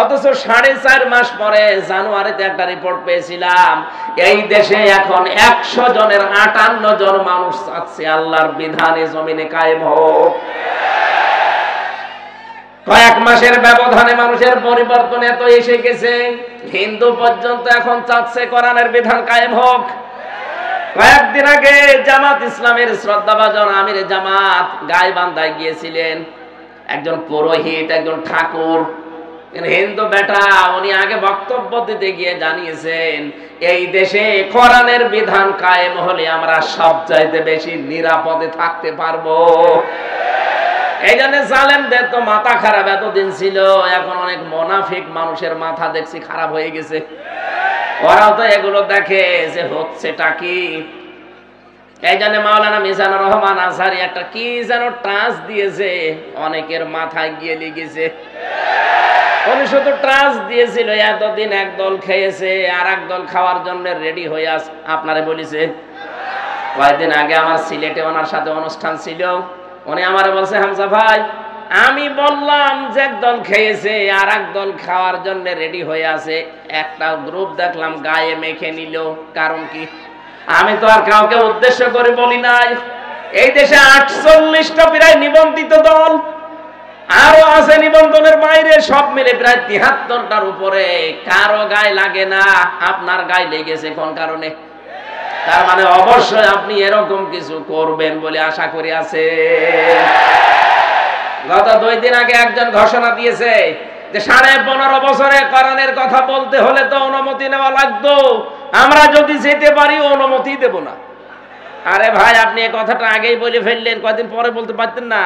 অথচ 4.5 মাস পরে জানুয়ারিতে একটা রিপোর্ট পেয়েছিলাম, এই দেশে এখন 100 জনের 58 জন মানুষ চাচ্ছে আল্লাহর বিধানে জমিনে কায়েম হোক। কয়েক মাসের ব্যবধানে মানুষের পরিবর্তন এত এসে গেছে, হিন্দু পর্যন্ত এখন চাচ্ছে কোরআনের বিধান কায়েম হোক। কয়েকদিন আগে জামাত ইসলামের শ্রদ্ধাভাজন আমির জামাত গাইবান্ধায় গিয়েছিলেন। একজন পুরোহিত, একজন ঠাকুর, হিন্দু বেটা, উনি আগে বক্তব্য দিতে গিয়ে জানিয়েছেন এই দেশে কোরআনের বিধান কায়েম হলে আমরা সব চাইতে বেশি নিরাপদে থাকতে পারবো। এই জন্য জালেমদের তো মাথা খারাপ এতদিন ছিল, এখন অনেক মুনাফিক মানুষের মাথা দেখছি খারাপ হয়ে গেছে। ওরাও তো এগুলো দেখে যে হচ্ছেটা কি। এই জন্য মাওলানা মিজানুর রহমান আজহারি একটা কি যেন ট্রাস্ট দিয়েছে, অনেকের মাথায় গিয়ে লেগেছে। উনি শুধু ট্রাস্ট দিয়েছিল, এতদিন এক দল খেয়েছে আর এক দল খাওয়ার জন্য রেডি হয়ে আস। আপনারে বলিছে, কয়েকদিন আগে আমার সিলেটে ওনার সাথে অনুষ্ঠান ছিল, উনি আমারে বলছে, হামজা ভাই, আমি বললাম যে একদল খেয়েছে আর একদল খাওয়ার জন্য রেডি হয়ে আছে, একটা গ্রুপ দেখলাম গায়ে মেখে নিল, কারণ কি? আমি তো আর কাউকে উদ্দেশ্য করে বলি নাই। এই দেশে 48টা প্রায় নিবন্ধিত দল, আরো আছে নিবন্ধনের বাইরে, সব মিলে প্রায় 73টার উপরে। কারো গায়ে লাগে না, আপনার গায়ে লেগেছে কোন কারণে? তার মানে অবশ্যই আপনি এরকম কিছু করবেন বলে আশা করি আছে। গত 2 দিন আগে একজন ঘোষণা দিয়েছে যে 15.5 বছরে কোরআনের কথা বলতে হলে তো অনুমতি নেওয়া লাগতো, আমরা যদি যেতে পারি অনুমতি দেব না। আরে ভাই, আপনি এই কথাটা আগেই বলে ফেললেন, কয়েকদিন পরে বলতে পারতেন না?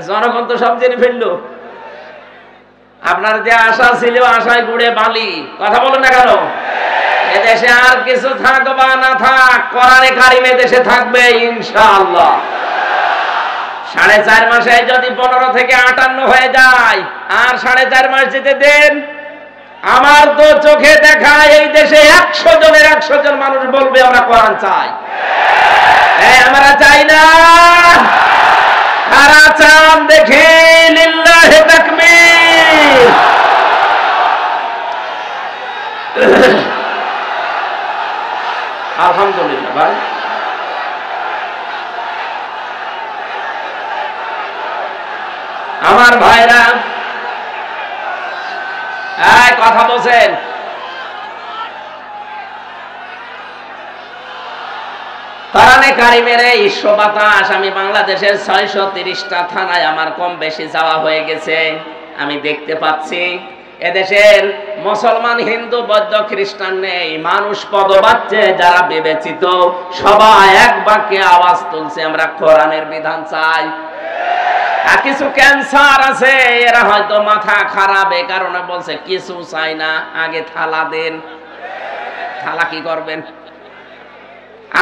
জনগণ তো সব জেনে ফেললো। আপনার যে আশা ছিল, আশায় গুড়ে বালি। কথা বলেন না কেন? এদেশে আর কিছু থাক বা না থাক, কোরআনে কারিম এদেশে থাকবে ইনশাআল্লাহ। 4.5 মাসে যদি 15 থেকে 58 হয়ে যায়, আর 4.5 মাস যেতে দেন, আমার তো চোখে দেখা এই দেশে 100 জনের 100 জন মানুষ বলবে আমরা কোরআন চাই। আমরা চাই না, কারা চান দেখে লিল্লাহি তাকবীর। আলহামদুলিল্লাহ ভাই, আমার ভাইরা, এই কথা বলছেন। কোরআনে কারিমের এই বাতাস আমি বাংলাদেশের 630টা থানায় আমার কম বেশি যাওয়া হয়ে গেছে। আমি দেখতে পাচ্ছি এদেশের মুসলমান, হিন্দু, বৌদ্ধ, খ্রিস্টান নেই, মানুষ পদবাচ্চে যারা বিবেচিত সবাই এক বাক্যে আওয়াজ তুলছে, আমরা কোরআনের বিধান চাই। আর কিছু ক্যান্সার আছে, এরা হয়তো মাথা খারাপ, এ কারণে বলছে কিছু চাই না, আগে থালা দেন। থালা কি করবেন?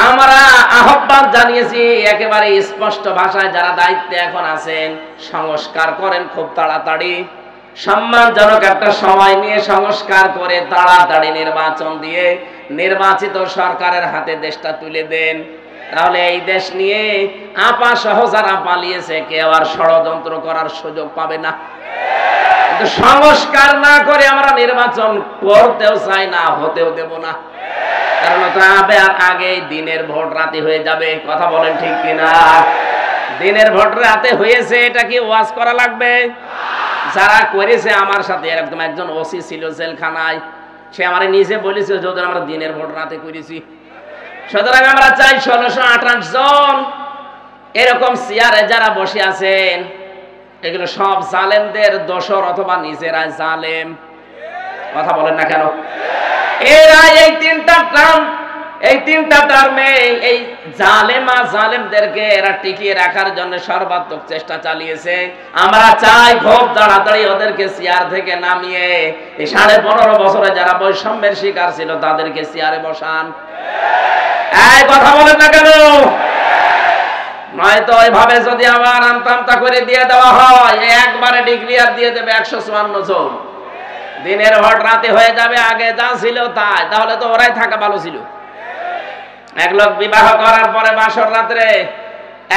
আমরা আহ্বান জানিয়েছি একেবারে স্পষ্ট ভাষায়, যারা দায়িত্বে এখন আছেন সংস্কার করেন খুব তাড়াতাড়ি, সম্মানজনক একটা সময় নিয়ে সংস্কার করে তাড়াতাড়ি নির্বাচন দিয়ে নির্বাচিত সরকারের হাতে দেশটা তুলে দেন। তাহলে এই দেশ নিয়ে আপা সহ যারা পালিয়েছে কেউ আর ষড়যন্ত্র করার সুযোগ পাবে না। কিন্তু সংস্কার না করে আমরা নির্বাচন করতেও চাই না, হতেও দেব না। কারণ আগে দিনের ভোট রাতে হয়ে যাবে। কথা বলেন ঠিক কিনা? দিনের ভোট রাতে হয়েছে, এটা কি ওয়াজ করা লাগবে? যারা করেছে আমার সাথে, একদম একজন ওসি ছিল জেলখানায়, সে আমার নিজে বলেছে যদি আমরা দিনের ভোট রাতে করেছি। সুতরাং আমরা চাই 1628 জন এরকম চেয়ারে যারা বসে আছেন, এগুলো সব জালেমদের দোসর অথবা নিজেরাই জালেম। কথা বলেন না কেন? এরা এই তিনটা টার্মে এই জালেমা জালেমদেরকে এরা টিকিয়ে রাখার জন্য সর্বাত্মক চেষ্টা চালিয়েছে। আমরা চাই খুব তাড়াতাড়ি ওদেরকে চেয়ার থেকে নামিয়ে এই 15.5 বছরে যারা বৈষম্যের শিকার ছিল তাদেরকে চেয়ারে বসান। এই কথা বলেন না কেন? নয়তো এইভাবে যদি আবার আমতা করে দিয়ে দেওয়া হয়, একবারে ডিক্লিয়ার দিয়ে দেবে 154 জন, দিনের ভোট রাতে হয়ে যাবে, আগে যা ছিল তাই। তাহলে তো ওরাই থাকা ভালো ছিল। এক লোক বিবাহ করার পরে বাসর রাত্রে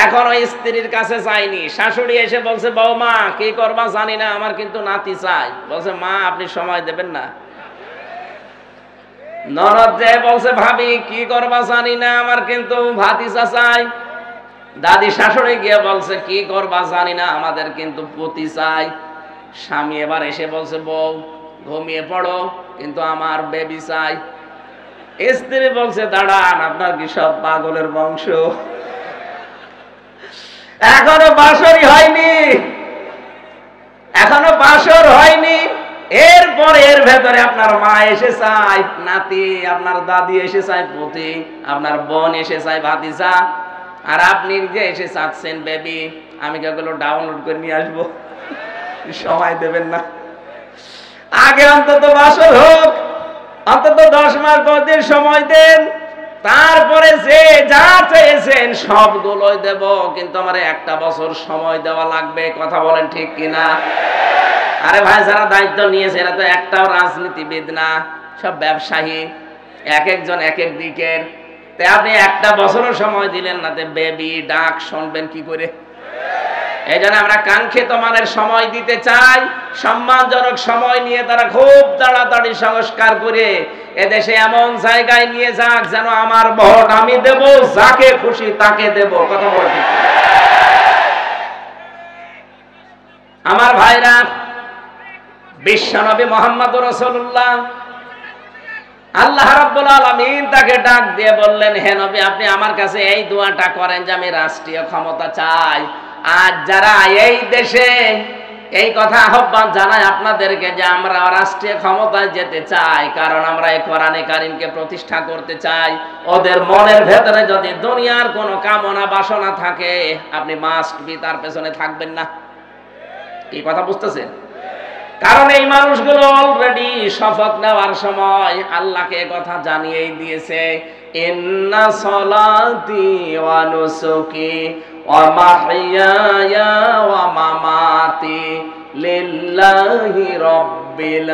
এখনো স্ত্রীর কাছে যায়নি, শাশুড়ি এসে বলছে বৌমা কি করবা জানি না, আমার কিন্তু নাতি চাই। বলছে মা আপনি সময় দেবেন না। ননদ যে বলছে ভাবি কি করবা জানি না, আমার কিন্তু ভাতিজা চাই। দাদি শাশুড়ি গিয়ে বলছে কি করবা জানি না, আমাদের কিন্তু পতি চাই। স্বামী এবার এসে বলছে বউ ঘুমিয়ে পড়ো, কিন্তু আমার বেবি চাই। স্ত্রী বলছে দাঁড়ান, আপনার কি সব পাগলের বংশ? এখনো বাসরই হয়নি, এখনো বাসর হয়নি, এরপরে এর ভেতরে আপনার মা এসে চায় নাতি, আপনার দাদি এসে চায় পতি, আপনার বোন এসে চায় ভাতিজা, আর আপনি যে এসে চাচ্ছেন বেবি। আমি এগুলো ডাউনলোড করে নিয়ে আসবো, সময় দেবেন না? আগে অন্তত বাসর হোক, অন্তত 10 মাস 10 দিন সময় দেন, তারপরে যে যা চেয়েছেন সবগুলোই দেব, কিন্তু আমার 1 বছর সময় দেওয়া লাগবে। কথা বলেন ঠিক কিনা? আরে ভাই যারা দায়িত্ব নিয়েছে এরা তো একটাও রাজনীতিবিদ না, সব ব্যবসায়ী, এক একজন এক এক দিকের। তাই আপনি 1 বছরও সময় দিলেন না, বেবি ডাক শুনবেন কি করে? এই জন্য আমরা কাঙ্ক্ষিত মানের সময় দিতে চাই, সম্মানজনক সময় নিয়ে তারা খুব তাড়াতাড়ি সংস্কার করে এদেশে এমন জায়গায় নিয়ে যাক যেন আমার ভোট আমি দেব, যাকে খুশি তাকে দেব। কথা বলছি আমার ভাইরা, বিশ্বনবী মুহাম্মদুর রাসূলুল্লাহ, আল্লাহ রাব্বুল আলামিন তাকে ডাক দিয়ে বললেন হে নবী আপনি আমার কাছে এই দোয়াটা করেন যে আমি রাষ্ট্রীয় ক্ষমতা চাই। আজ যারা এই দেশে এই কথা আহ্বান জানায় আপনাদেরকে যে আমরা রাষ্ট্রীয় ক্ষমতায় যেতে চাই, কারণ আমরা এই কোরআনে কারিমকে প্রতিষ্ঠা করতে চাই, ওদের মনের ভেতরে যদি দুনিয়ার কোনো কামনা বাসনা থাকে আপনি মাস্ট বি তার পেছনে থাকবেন না। এই কথা বুঝতেছেন? কারণ এই মানুষগুলো অলরেডি শপথ নেওয়ার সময় আল্লাহকে কথা জানিয়েই দিয়েছে, ইন্না সলাতি ওয়া নুসুকি ওয়া মাহইয়ায়া ওয়া মামাতি লিল্লাহি রাব্বিল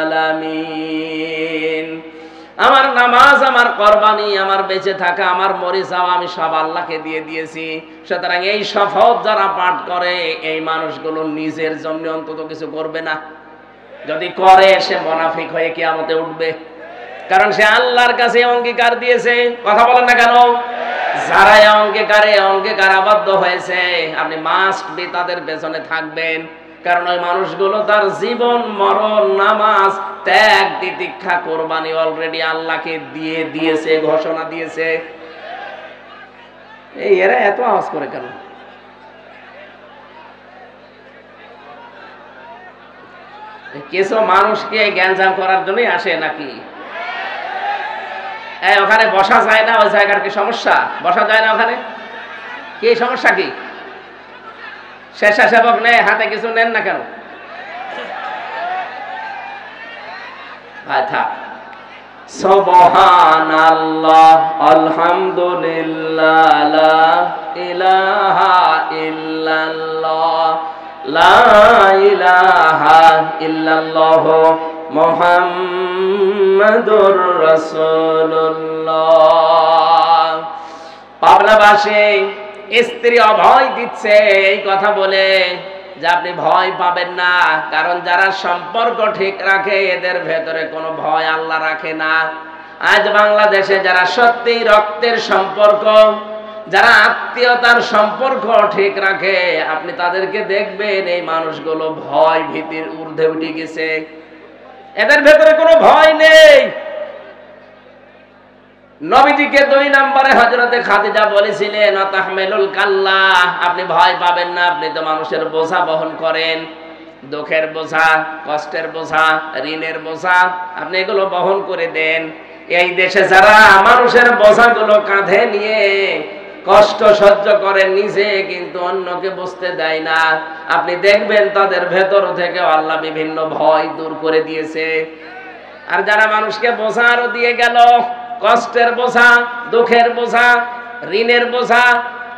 আলামিন। আমার নামাজ, আমার কুরবানি, আমার বেঁচে থাকা, আমার মরে যাওয়া আমি সব আল্লাহকে দিয়ে দিয়েছি। সুতরাং এই শপথ যারা পাঠ করে এই মানুষগুলো নিজের জন্য অন্তত কিছু করবে না। যদি করে সে মুনাফিক হয়ে কিয়ামতে উঠবে, কারণ সে আল্লাহর কাছে অঙ্গীকার দিয়েছে। কথা বলেন না কেন? যারা অঙ্গীকারে আবদ্ধ হয়েছে আপনি মাস্ট বি তাদের পেছনে থাকবেন। কারণ ওই মানুষগুলো তার জীবন মরণ নামাজ ত্যাগ তিতিক্ষা কোরবানি অলরেডি আল্লাহকে দিয়ে দিয়েছে, ঘোষণা দিয়েছে। এই এরা এত আওয়াজ করে কেন? কিছু মানুষকে জ্ঞানজাম করার জন্যই আসে নাকি? ওখানে বসা যায় না, ওই জায়গার কি সমস্যা? বসা যায় না ওখানে? কি সমস্যা কি? স্বেচ্ছাসেবক নেই, হাতে কিছু নেন না কেন? থাক। সুবহানাল্লাহ, আলহামদুলিল্লাহ, লা ইলাহা ইল্লাল্লাহ, লা ইলাহা ইল্লাল্লাহ, মুহাম্মাদুর রাসূলুল্লাহ। পাবনাবাসী স্ত্রী অভয় দিচ্ছে এই কথা বলে যে আপনি ভয় পাবেন না, কারণ যারা সম্পর্ক ঠিক রাখে এদের ভেতরে কোনো ভয় আল্লাহ রাখে না। আজ বাংলাদেশে যারা সত্যি রক্তের সম্পর্ক, যারা আত্মীয়তার সম্পর্ক ঠিক রাখে, আপনি তাদেরকে দেখবেন এই মানুষগুলো ভয় ভীতির ঊর্ধ্বে উঠে গেছে, এদের ভেতরে কোনো ভয় নেই। নবীজিকে 2 নম্বরে হযরতে খাদিজা বলেছিলেন, আতাহমিলুল কাল্লা, আপনি ভয় পাবেন না, আপনি তো মানুষের বোঝা বহন করেন, দুঃখের বোঝা, কষ্টের বোঝা, ঋণের বোঝা, আপনি এগুলো বহন করে দেন। এই দেশে যারা মানুষের বোঝাগুলো কাঁধে নিয়ে কষ্ট সহ্য করে নিজে কিন্তু অন্যকে বুঝতে দেয় না, আপনি দেখবেন তাদের ভেতর থেকে আল্লাহ বিভিন্ন ভয় দূর করে দিয়েছে। আর যারা মানুষকে বোঝা আরো দিয়ে গেল, কষ্টের বোঝা, দুঃখের বোঝা, ঋণের বোঝা,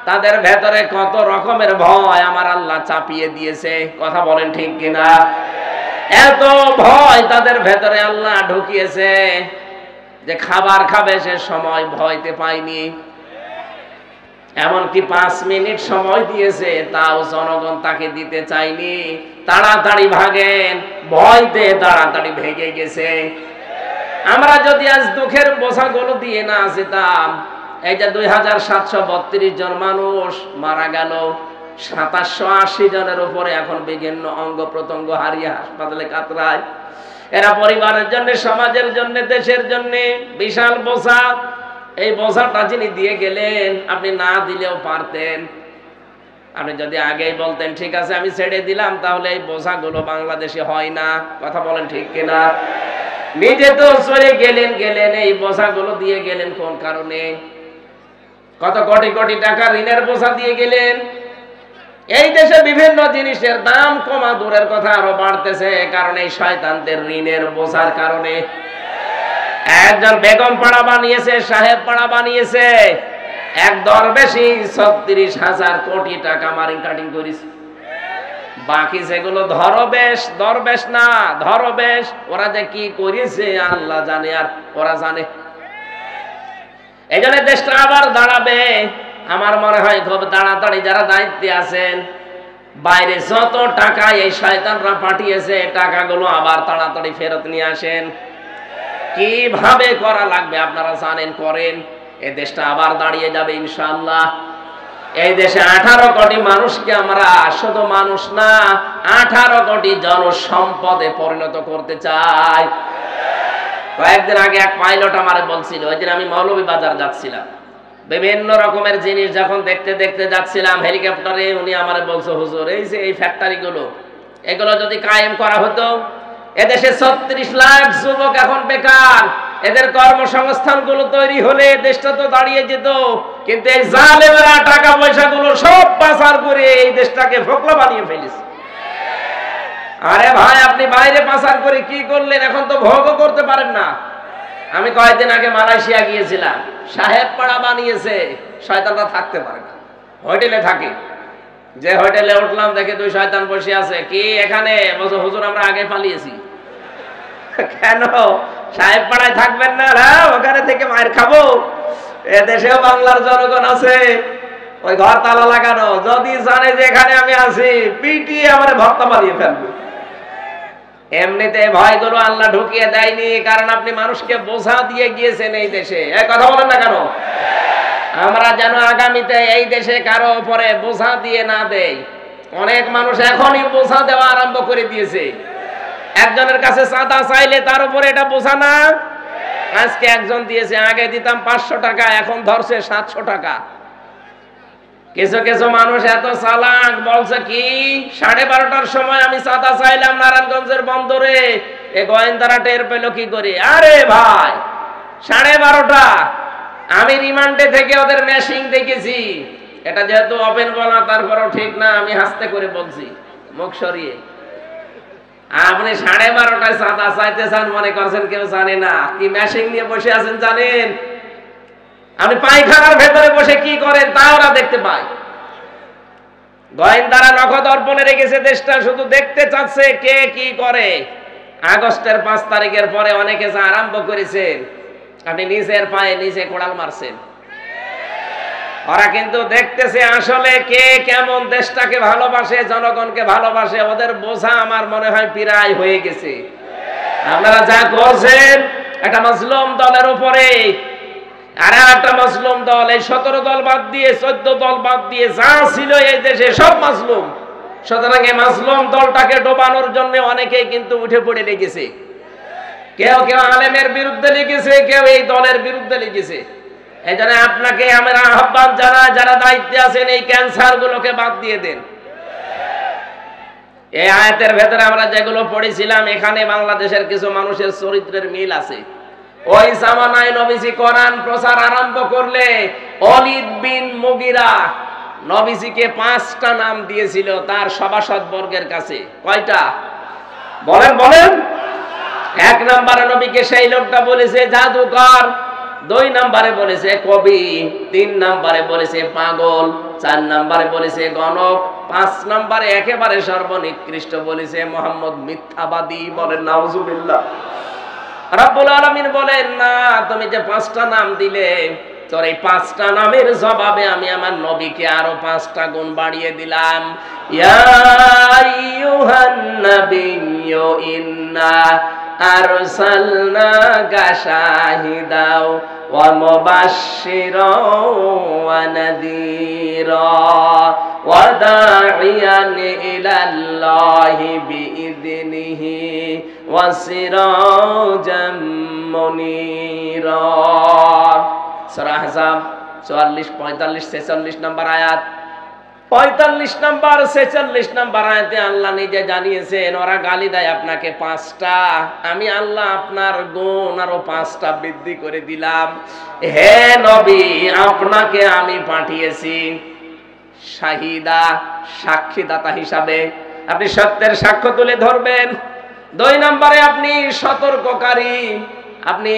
তাদের ভেতরে কত রকমের ভয় আমার আল্লাহ চাপিয়ে দিয়েছে। কথা বলেন ঠিক কিনা? এত ভয় তাদের ভেতরে আল্লাহ ঢুকিয়েছে যে খাবার খাবে সে সময় ভয়তে পায়নি। এমনকি 5 মিনিট সময় দিয়েছে, তাও জনগণ তাকে দিতে চায়নি। তাড়াতাড়ি ভাগেন, ভয়তে তাড়াতাড়ি ভেগে গেছে। আমরা যদি আজ দুঃখের বোঝাগুলো দিয়ে না যেতাম, এই যে 2732 জন মানুষ মারা গেল, 2780 জনের উপরে এখন বিভিন্ন অঙ্গ প্রত্যঙ্গ হারিয়ে হাসপাতালে কাতরায়। এরা পরিবারের জন্য, সমাজের জন্য, দেশের জন্য বিশাল বোঝা। এই বোঝাটা যিনি দিয়ে গেলেন, আপনি না দিলেও পারতেন। আপনি যদি আগেই বলতেন ঠিক আছে আমি ছেড়ে দিলাম, তাহলে এই বোঝাগুলো বাংলাদেশে হয় না। কথা বলেন ঠিক কিনা? নিজে তো চলে গেলেন, এই বোঝাগুলো দিয়ে গেলেন কোন কারণে? কত কোটি কোটি টাকা ঋণের বোঝা দিয়ে গেলেন। এই দেশে বিভিন্ন জিনিসের দাম কমা দূরের কথা আরো বাড়তেছে, কারণ এই শয়তানদের ঋণের বোঝার কারণে। একজন বেগম পাড়া বানিয়েছে, সাহেব পাড়া বানিয়েছে, এক দরবেশী 36,000 কোটি টাকা মারিং কাটিং করেছে। বাকি যেগুলো দরবেশ না ধরবেশ, ওরা যে কি করেছে আল্লাহ জানে, আর ওরা জানে। এই জন্য দেশটা আবার দাঁড়াবে। আমার মনে হয় খুব তাড়াতাড়ি যারা দায়িত্বে আছেন, বাইরে যত টাকা এই শয়তানরা পাঠিয়েছে, টাকাগুলো আবার তাড়াতাড়ি ফেরত নিয়ে আসেন। কিভাবে করা লাগবে আপনারা জানেন, করেন। এই দেশটা আবার দাঁড়িয়ে যাবে ইনশাআল্লাহ। এই দেশে 18 কোটি মানুষকে আমরা শুধু মানুষ না, 18 কোটি জনসম্পদে পরিণত করতে চাই। কয়েকদিন আগে এক পাইলট আমারে বলছিল, ওই দিন আমি মৌলভীবাজার যাচ্ছিলাম, বিভিন্ন রকমের জিনিস যখন দেখতে দেখতে যাচ্ছিলাম হেলিকপ্টারে, উনি আমারে বলছে, হুজুর এই যে এই ফ্যাক্টরিগুলো, এগুলো যদি কায়েম করা হতো, এদেশে 36 লাখ যুবক এখন বেকার, এদের কর্মসংস্থান গুলো তৈরি হলে দেশটা তো দাঁড়িয়ে যেত। কিন্তু এই জালেমেরা টাকা পয়সা গুলো সব পাচার করে এই দেশটাকে ফোকলা বানিয়ে ফেলেছে। আরে ভাই, আপনি বাইরে পাচার করে কি করলেন, এখন তো ভোগও করতে পারেন না। আমি কয়েকদিন আগে মালয়েশিয়া গিয়েছিলাম, সাহেব পাড়া বানিয়েছে, শয়তানরা থাকতে পারে না, হোটেলে থাকে। যে হোটেলে উঠলাম দেখে 2 শয়তান বসে আছে। কি এখানে? বলছে হুজুর আমরা আগে পালিয়েছি। কেন? সাহেব পাড়ায় থাকবেন না? ওখানে থেকে মায়ের খাবো। এদেশেও বাংলার জনগণ আছে, ওই ঘর তালা লাগানো, যদি জানে যে এখানে আমি আছি, পিটিয়ে আমার ভক্ত বানিয়ে ফেলবে। এমনিতে ভয়গুলো আল্লাহ ঢুকিয়ে দেয়নি, কারণ আপনি মানুষকে বোঝা দিয়ে গিয়েছেন এই দেশে। এই কথা বলেন না কেন? আমরা যেন আগামীতে এই দেশে কারো উপরে বোঝা দিয়ে না দেই। অনেক মানুষ এখনই বোঝা দেওয়া আরম্ভ করে দিয়েছে। একজনের কাছে চাঁদা চাইলে তার উপরে এটা বোঝা না। আজকে একজন দিয়েছে, আগে দিতাম 500 টাকা, এখন ধরছে 700 টাকা। কিছু কিছু মানুষ এত চালাক, বলছে কি 12:30টার সময় আমি চাঁদা চাইলাম নারায়ণগঞ্জের বন্দরে, এ গোয়েন্দারা টের পেল কি করে? আরে ভাই 12:30, আমি রিমান্ডে থেকে ওদের মেশিং দেখেছি। এটা যেহেতু ওপেন বলা, তারপরেও ঠিক না, আমি হাসতে করে বলছি, মুখ সরিয়ে। আপনি 12:30টায় চাঁদা চাইতে চান মনে করছেন কেউ জানে না? কি মেশিং নিয়ে বসে আছেন জানেন? আপনি পায়খানার ভেতরে বসে কি করেন তা ওরা দেখতে পায়। গোয়েন্দারা নখদর্পণে রেখেছে দেশটা, শুধু দেখতে চাচ্ছে কে কি করে। আগস্টের 5 তারিখের পরে অনেকে যা আরম্ভ করেছেন, আপনি নিজের পায়ে নিজে কোড়াল মারছেন। ওরা কিন্তু দেখতেছে আসলে কে কেমন দেশটাকে ভালোবাসে, জনগণকে ভালোবাসে। ওদের বোঝা আমার মনে হয় প্রায় হয়ে গেছে। আপনারা যা করছেন একটা মাজলুম দলের উপরে, আর একটা মাজলুম দল, এই 17 দল বাদ দিয়ে 14 দল বাদ দিয়ে যা ছিল এই দেশে সব মাজলুম। সুতরাং এই মাজলুম দলটাকে ডোবানোর জন্য অনেকেই কিন্তু উঠে পড়ে লেগেছে। কেউ কেউ আলেমের বিরুদ্ধে লিখেছে, কেউ এই দলের বিরুদ্ধে লিখেছে। এই জন্য আপনাকে আমরা আহ্বান জানাই, যারা দায়িত্বে আছেন এই ক্যান্সার গুলোকে বাদ দিয়ে দেন। এই আয়াতের ভেতরে আমরা যেগুলো পড়েছিলাম, এখানে বাংলাদেশের কিছু মানুষের চরিত্রের মিল আছে। ওই জামানায় নবীজি কোরআন প্রচার আরম্ভ করলে ওয়ালিদ বিন মুগিরা নবীজিকে 5টা নাম দিয়েছিল তার সভাসদ বর্গের কাছে। কয়টা বলেন বলেন? 1 নম্বরে নবীকে সেই লোকটা বলেছে জাদুকর, 2 নম্বরে বলেছে কবি, 3 নম্বরে বলেছে পাগল, 4 নম্বরে বলেছে গণক, 5 নম্বরে একেবারে সর্বনিকৃষ্ট বলেছে মুহাম্মদ মিথ্যাবাদী। বলেন নাউজুবিল্লাহ। রব্বুল আলামিন বলেন, না, তুমি যে 5টা নাম দিলে, তোর এই 5টা নামের জবাবে আমি আমার নবীকে আরো 5টা গুণ বাড়িয়ে দিলাম। ইয়া আইয়ুহান নাবিয়্যু ইন্না আরসালনাকা শাহিদাও ওয়া মুবাশশিরাও ওয়া নাযীরা ওয়া দা'iয়ান ইলাল্লাহি বিইযনিহি ওয়া সিরাজাম মুনীরা। সূরা আহজাব 44, 45, 46 নম্বর আয়াত। 45 নম্বর 46 নম্বর আয়াতে আল্লাহ নিজে জানিয়েছেন, ওরা গালি দেয় আপনাকে 5টা, আমি আল্লাহ আপনার গুণ আরো 5টা বৃদ্ধি করে দিলাম। হে নবী, আপনাকে আমি পাঠিয়েছি শাহিদা, সাক্ষীদাতা হিসাবে। আপনি সত্যের সাক্ষ্য তুলে ধরবেন। 2 নম্বরে আপনি সতর্ককারী, আপনি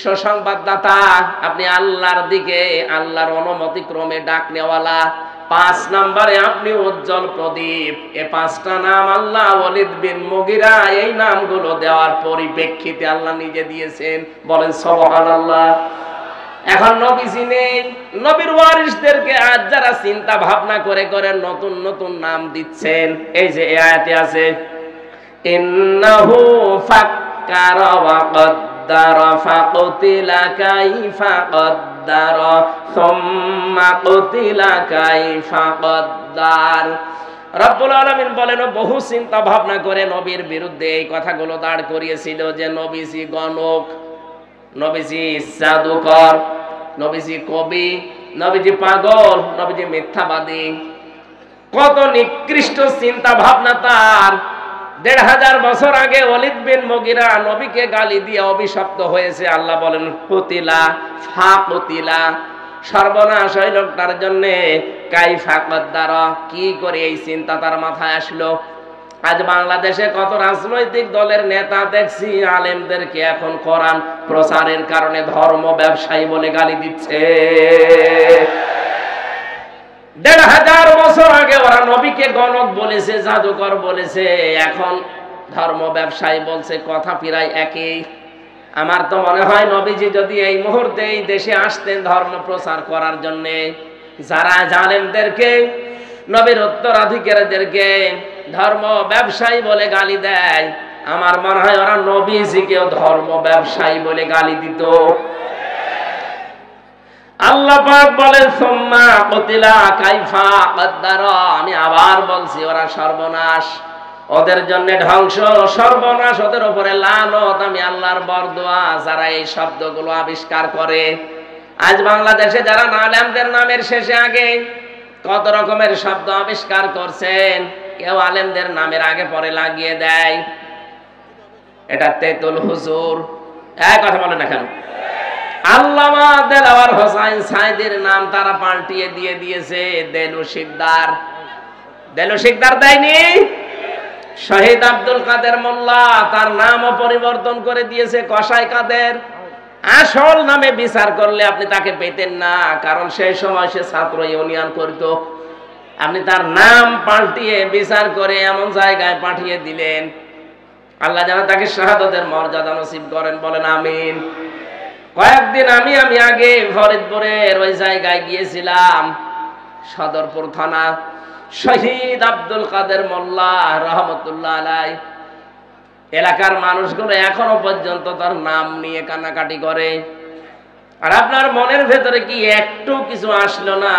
সুসংবাদদাতা, আপনি আল্লাহর দিকে আল্লাহর অনুমতি ক্রমে ডাক নেওয়ালা। 5 নম্বরে আপনি উজ্জ্বল প্রদীপ। এই 5টা নাম আল্লাহ ওয়ালিদ বিন মুগিরা এই নামগুলো দেওয়ার পরিপ্রেক্ষিতে আল্লাহ নিজে দিয়েছেন। বলেন সুবহানাল্লাহ। এখন নবীজি নেই, নবীর ওয়ারিসদেরকে আজ যারা চিন্তা ভাবনা করে করে নতুন নতুন নাম দিচ্ছেন, এই যে এই আয়াতে আছে ইন্নাহু ফাক্কারা ওয়া কদ্দারা ফাকুতিলা কাইফা কদ্দারা সুম্মা কুতিলা কাইফা কদ্দার। রব্বুল আলামিন বলেন, বহু চিন্তা ভাবনা করে নবীর বিরুদ্ধে এই কথাগুলো দাঁড় করিয়েছিল যে নবীজি গণক, নবীজি জাদুকর, নবীজি কবি, নবীজি পাগল, নবীজি মিথ্যাবাদী। কত নিকৃষ্ট চিন্তা ভাবনা তার। 1500 বছর আগে ওয়ালিদ বিন মুগিরা নবীকে গালি দিয়ে অভিশপ্ত হয়েছে। আল্লাহ বলেন কুতিলা ফাকুতিলা, সর্বনাশ ওই লোকটার জন্য। কাইফা কদ্দারা, কি করে এই চিন্তা তার মাথায় আসলো? আজ বাংলাদেশে কত রাজনৈতিক দলের নেতা দেখছি আলেমদেরকে এখন কোরআন প্রচারের কারণে ধর্ম ব্যবসায়ী বলে গালি দিচ্ছে। 1500 বছর আগে ওরা নবীকে গণক বলেছে, জাদুকর বলেছে, এখন ধর্ম ব্যবসায়ী বলছে, কথা প্রায় একই। আমার তো মনে হয় নবীজি যদি এই মুহূর্তে এই দেশে আসতেন ধর্ম প্রচার করার জন্য, যারা জালেমদেরকে, নবীর উত্তরাধিকারীদেরকে ধর্ম ব্যবসায়ী বলে গালি দেয়, আমার মনে হয় ওরা নবীজিকেও ধর্ম ব্যবসায়ী বলে গালি দিত। আল্লাহ পাক বলেন সুম্মা কুতিলা কাইফা কদ্দারা, আমি আবার বলছি ওরা সর্বনাশ, ওদের জন্য ধ্বংস, সর্বনাশ, ওদের উপরে লানত, আমি আল্লাহর বরদোয়া যারা এই শব্দগুলো আবিষ্কার করে। আজ বাংলাদেশে যারা আলেমদের নামের শেষে আগে কত রকমের শব্দ আবিষ্কার করছেন, কেউ আলেমদের নামের আগে পরে লাগিয়ে দেয় এটা তেতুল হুজুর। এক কথা বলে না কেন? আল্লামা দেলাওয়ার হোসাইন সাইদির নাম তারা পাল্টিয়ে দিয়েছে দেলু শিকদার। দেলু শিকদার দেয়নি, শহীদ আব্দুল কাদের মোল্লা তার নামও পরিবর্তন করে দিয়েছে কসাই কাদের। আসল নামে বিচার করলে আপনি তাকে পেতেন না, কারণ সেই সময় সে ছাত্র ইউনিয়ন করত। আপনি তার নাম পাল্টিয়ে বিচার করে এমন জায়গায় পাঠিয়ে দিলেন, আল্লাহ যেন তাকে শাহাদাতের মর্যাদা নসিব করেন, বলেন আমিন। কয়েকদিন আমি আগে ফরিদপুরের ওই জায়গায় গিয়েছিলাম, সদরপুর থানা, শহীদ আব্দুল কাদের মোল্লা রহমতুল্লাহ আলাই। এলাকার মানুষগুলো এখনো পর্যন্ত তার নাম নিয়ে কান্নাকাটি করে। আর আপনার মনের ভেতরে কি একটু কিছু আসলো না?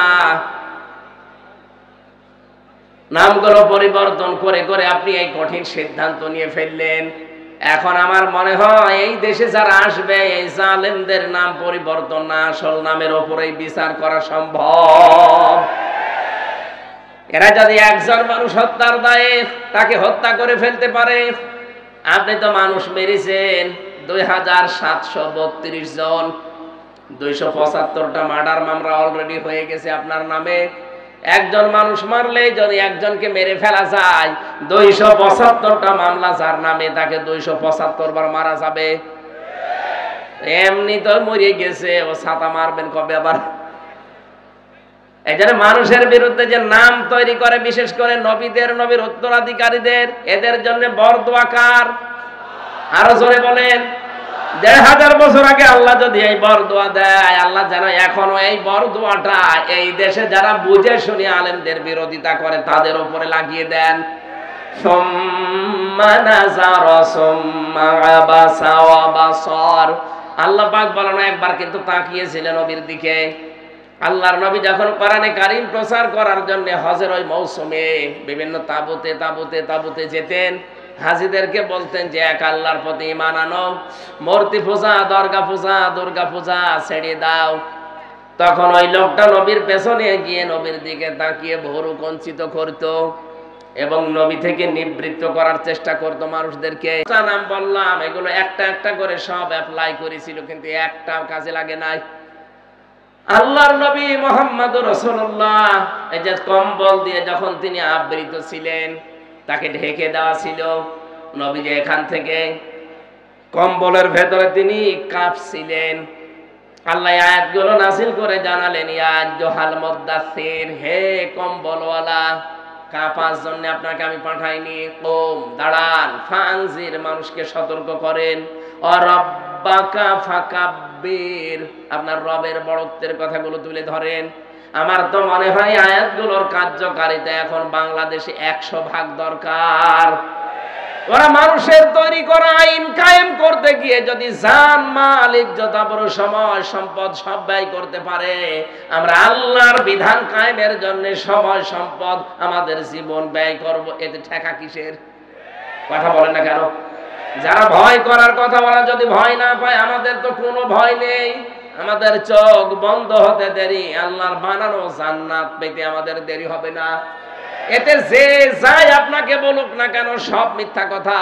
নামগুলো পরিবর্তন করে করে আপনি এই কঠিন সিদ্ধান্ত নিয়ে ফেললেন। এখন আমার মনে হয় এই দেশে যারা আসবে, এই জালেমদের নাম পরিবর্তন না, আসল নামের ওপরেই বিচার করা সম্ভব। এরা যদি একজন মানুষ হত্যার দায়ে তাকে হত্যা করে ফেলতে পারে, আপনি তো মানুষ মেরেছেন 2732 জন, 275টা মার্ডার মামলা অলরেডি হয়ে গেছে আপনার নামে। একজন মানুষ মারলে যদি একজনকে মেরে ফেলা যায়, 275টা মামলা যার নামে, তাকে 275 বার মারা যাবে। এমনি তো মরে গেছে, ও ছাতা মারবেন কবে আবার? এই জন্য মানুষের বিরুদ্ধে যে নাম তৈরি করে, বিশেষ করে নবীদের, নবীর উত্তরাধিকারীদের, এদের জন্য বরদোয়া কার? আরো জোরে বলেন। 1500 বছর আগে আল্লাহ যদি এই বরদোয়া দেয়, আল্লাহ যেন এখনো এই বরদোয়াটা এই দেশে যারা বুঝে শুনে আলেমদের বিরোধিতা করে তাদের উপরে লাগিয়ে দেন। সুম্মা নাযারা সুম্মা আবাসা ওয়া বাসার। আল্লাহ পাক বলেন একবার কিন্তু তাকিয়েছিলেন নবীর দিকে। আল্লাহর নবী যখন কোরআনে কারীম প্রচার করার জন্য হজের ওই মৌসুমে বিভিন্ন তাঁবুতে যেতেন, হাজীদেরকে বলতেন যে এক আল্লাহর প্রতি ঈমান আনো, মূর্তি পূজা, দুর্গা পূজা ছেড়ে দাও। তখন ওই লোকটা নবীর পেছনে গিয়ে নবীর দিকে তাকিয়ে ভুরু কুঞ্চিত করত এবং নবী থেকে নিবৃত্ত করার চেষ্টা করত মানুষদেরকে। নাম বললাম, এগুলো একটা একটা করে সব অ্যাপ্লাই করেছিল, কিন্তু একটাও কাজে লাগে নাই। আল্লাহর নবী মুহাম্মদুর রাসূলুল্লাহ এই যে কম্বল দিয়ে যখন তিনি আবৃত ছিলেন, তাকে ঢেকে দেওয়া ছিল, নবী যে এখান থেকে কম্বলের ভেতরে তিনি কাঁপছিলেন। আল্লাহ আয়াতগুলো নাযিল করে জানালেন, ইয়া আইয়ুহাল মুদ্দাসসির, হে কম্বলওয়ালা, কাঁপার জন্য আপনাকে আমি পাঠাইনি। কুম, দাঁড়ান, ফানজির, মানুষকে সতর্ক করেন। ও রব্বাকা ফাকাব্বির, আপনার রবের বড়ত্বের কথাগুলো তুলে ধরেন। আমার তো মনে হয় আয়াতগুলোর কার্যকারিতা এখন বাংলাদেশে 100% দরকার। ওরা মানুষের তৈরি করা আইন কায়েম করতে গিয়ে যদি জান, মাল, ইজ্জত, আবরু, সময়, সম্পদ সব ব্যয় করতে পারে, আমরা আল্লাহর বিধান কায়েমের জন্য সময়, সম্পদ, আমাদের জীবন ব্যয় করব, এতে ঠেকা কিসের? কথা বলেন না কেন? যারা ভয় করার কথা বলা, যদি ভয় না পায়, আমাদের তো কোনো ভয় নেই। আমাদের চোখ বন্ধ হতে দেরি, আল্লাহর বানানো জান্নাত পেতে আমাদের দেরি হবে না। এতে যে যাই আপনাকে বলুক না কেন, সব মিথ্যা কথা।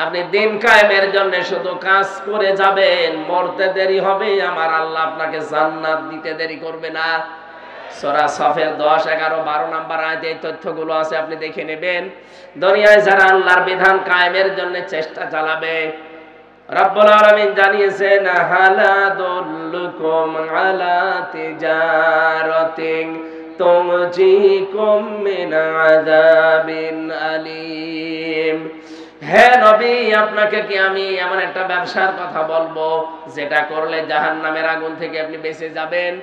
আপনি দিন কায়েমের জন্য শুধু কাজ করে যাবেন, মরতে দেরি হবে, আমার আল্লাহ আপনাকে জান্নাত দিতে দেরি করবে না। সূরা সফের 10, 11, 12 নম্বর আয়াতে এই তথ্যগুলো আছে, আপনি দেখে নেবেন। দুনিয়ায় যারা আল্লাহর বিধান কায়েমের জন্য চেষ্টা চালাবে, রব্বুল আলামিন জানিয়েছেন, হালা দুল্লুকুম আলা তিজারাতিন তুনজিকুম মিন আযাবিন আলীম। হে নবী, আপনাকে কি আমি এমন একটা ব্যবসার কথা বলবো যেটা করলে জাহান্নামের আগুন থেকে আপনি বেঁচে যাবেন?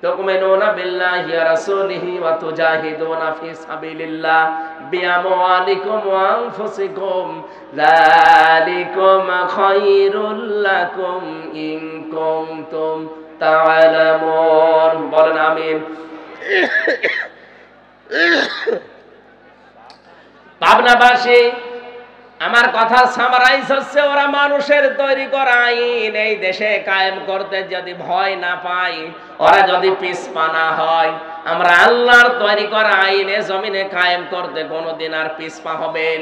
তুমিনুনা বিল্লাহি ওয়া রাসূলিহি ওয়া তুজাহিদুনা ফি সাবিলিল্লাহ বিআমওয়ালিকুম ওয়া আনফুসিকুম, যালিকুম খায়রুল লাকুম ইন কুনতুম تعلمون বলেন আমিন। পাবনাবাসী, আমার কথা সামারাইজ হচ্ছে, ওরা মানুষের তৈরি করা আইন এই দেশে কায়েম করতে যদি ভয় না পায়, ওরা যদি পিছপা না হয়, আমরা আল্লাহর তৈরি করা আইনে জমিনে কায়েম করতে কোনোদিন আর পিছপা হবেন?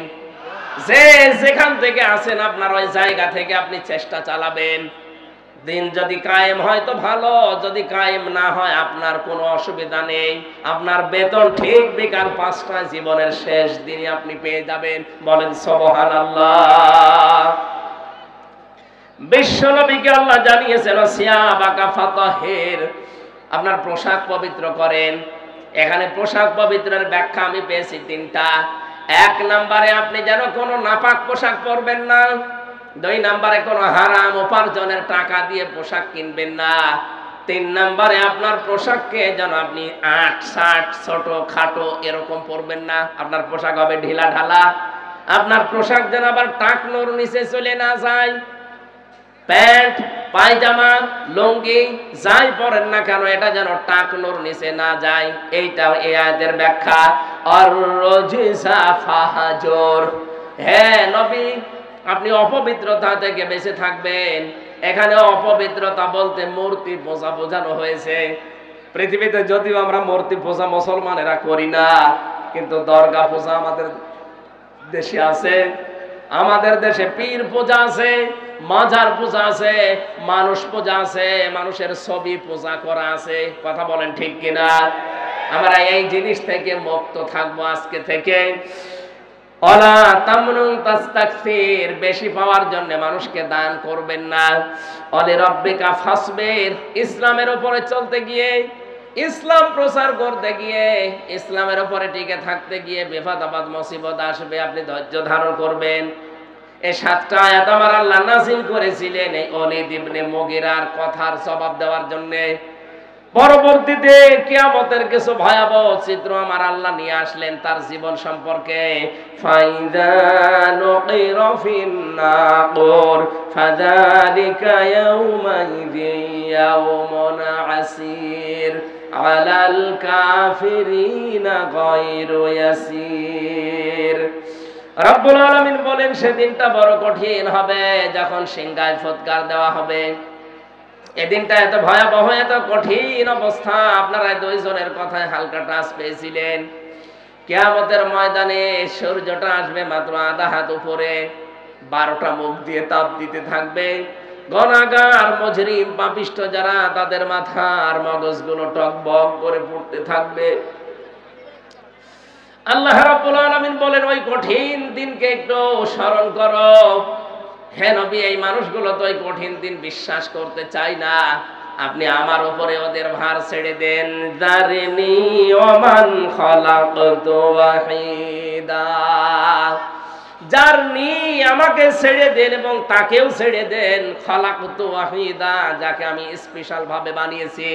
যে যেখান থেকে আছেন আপনার ওই জায়গা থেকে আপনি চেষ্টা চালাবেন। দিন যদি কায়েম হয় তো ভালো, যদি কায়েম না হয় আপনার কোনো অসুবিধা নেই। আপনার বেতন ঠিক বিকাল 5টায় জীবনের শেষ দিনে আপনি পেয়ে যাবেন। বলেন সুবহানাল্লাহ। বিশ্বনবীকে আল্লাহ জানিয়েছেন সিয়াবাকা ফাতাহির, আপনার পোশাক পবিত্র করেন। এখানে পোশাক পবিত্রের ব্যাখ্যা আমি পেয়েছি 3টা। 1 নম্বরে আপনি যেন কোনো নাপাক পোশাক পরবেন না। 2 নম্বরে কোনো হারাম উপার্জনের টাকা দিয়ে পোশাক কিনবেন না। 3 নম্বরে আপনার পোশাককে যেন আপনি 8-60 ছোট খাটো এরকম পরবেন না। আপনার পোশাক হবে ঢিলা ঢালা। আপনার পোশাক যেন আবার টাকনোর নিচে চলে না যায়। প্যান্ট, পায়জামা, লুঙ্গি যাই পরেন না কেন এটা যেন টাকনোর নিচে না যায়। এইটা এই আয়াতের ব্যাখ্যা। আর রজিসা ফাহাজুর, হ্যাঁ নবী আপনি অপবিত্রতা থেকে বেঁচে থাকবেন। এখানে অপবিত্রতা বলতে মূর্তি পূজা বোঝানো হয়েছে। পৃথিবীতে যদিও আমরা মূর্তি পূজা মুসলমানেরা করি না, কিন্তু দরগা পূজা আমাদের দেশে আছে। আমাদের দেশে পীর পূজা আছে, মাজার পূজা আছে, মানুষ পূজা আছে, মানুষের ছবি পূজা করা আছে। কথা বলেন ঠিক কিনা? আমরা এই জিনিস থেকে মুক্ত থাকবো আজকে থেকে। ওয়ালা তামনুন তাস্তাকসির, বেশি পাওয়ার জন্য মানুষকে দান করবেন না। ওয়ালি রাব্বিকা ফাসবির, ইসলামের উপরে চলতে গিয়ে, ইসলাম প্রচার করতে গিয়ে, ইসলামের উপরে টিকে থাকতে গিয়ে বিপদ আপদ মুসিবত আসবে, আপনি ধৈর্য ধারণ করবেন। এই 7টা আয়াত আমার আল্লাহ নাযিল করেছিলেন এই ওলীদ ইবনে মুগীরার কথার জবাব দেওয়ার জন্য। পরবর্তীতে কিয়ামতের কিছু ভয়াবহ চিত্র আমার আল্লাহ নিয়ে আসলেন তার জীবন সম্পর্কে। ফাইযা নুকিরা ফিন নাকুর ফাযালিকা ইয়াউমাইযিন ইয়াউমুন আসির আলাল কাফিরিনা গায়রু ইয়াসির। রব্বুল আলামিন বলেন সেদিনটা বড় কঠিন হবে যখন সিংহায় ফুৎকার দেওয়া হবে। এদিনটা এত ভয়াবহ, এত কঠিন অবস্থা। আপনারা 2 জনের কথায় হালকা টাচ পেয়েছিলেন। কিয়ামতের ময়দানে সূর্যটা আসবে মাত্র আধা হাত উপরে, 12টা মুখ দিয়ে তাপ দিতে থাকবে। গুনাহগার মুজরিম পাপিষ্ঠ যারা, তাদের মাথার মগজগুলো টকবক করে পড়তে থাকবে। আল্লাহ রাব্বুল আলামিন বলেন ওই কঠিন দিনকে একটু স্মরণ করো। হে নবী, এই মানুষগুলো তো ওই কঠিন দিন বিশ্বাস করতে চায় না। আপনি আমার উপরে ওদের ভার ছেড়ে দেন। যারনি ওমান খালাকতু ওয়াহিদা, যারনি আমাকে ছেড়ে দেন এবং তাকেও ছেড়ে দেন। খালাকতু ওয়াহিদা, যাকে আমি স্পেশাল ভাবে বানিয়েছি।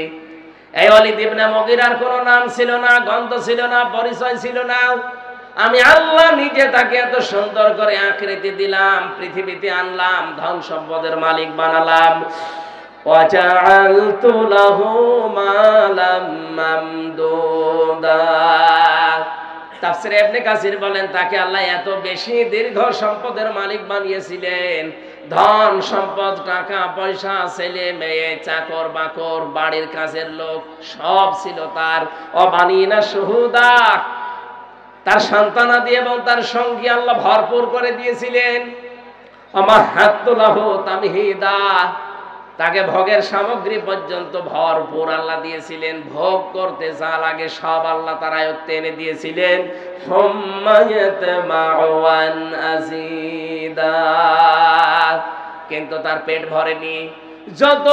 এই ওলীদ ইবনে মুগীরার কোনো নাম ছিল না, গন্ধ ছিল না, পরিচয় ছিল না। আমি আল্লাহ নিজে তাকে এত সুন্দর করে আকৃতি দিলাম, পৃথিবীতে আনলাম, ধন সম্পদের মালিক বানালাম। ওয়াজআলতু লাহু মালাম মামদুদা। তাফসীরে ইবনে কাসির বলেন তাকে আল্লাহ এত বেশি দীর্ঘ সম্পদের মালিক বানিয়েছিলেন। ধন সম্পদ, টাকা পয়সা, ছেলে মেয়ে, চাকর বাকর, বাড়ির কাজের লোক সব ছিল তার। অবানিনা শুহুদা, তার সন্তানাদি এবং তার সঙ্গী আল্লাহ ভরপুর করে দিয়েছিলেন। আমাহাত্তু লাহু তামহিদা, তাকে ভোগের সামগ্রী পর্যন্ত ভরপুর আল্লাহ দিয়েছিলেন। ভোগ করতে যা লাগে সব আল্লাহ তার আয়ত্তে এনে দিয়েছিলেন। সুম্মা ইয়াতমাউ আন আযীদা, কিন্তু তার পেট ভরেনি। যত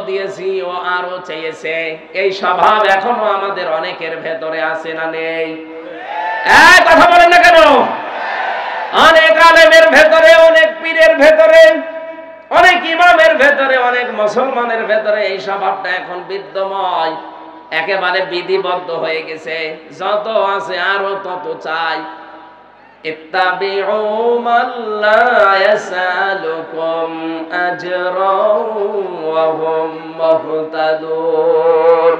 দিয়েছি ও আরো চেয়েছে। এই স্বভাব এখনো আমাদের অনেকের ভেতরে আছে না নেই? কথা বলেন না কেন? অনেক আলেমের ভেতরে, অনেক পীরের ভেতরে, অনেক ইমামের ভেতরে, অনেক মুসলমানের ভেতরে এই স্বভাবটা এখন বিদ্যমান, একেবারে বিধিবদ্ধ হয়ে গেছে। যত আছে আরো তত চাই। ইত্তাবিউ মান লা ইয়াসালুকুম আজরাও ওয়া হুম মুহতাদুন।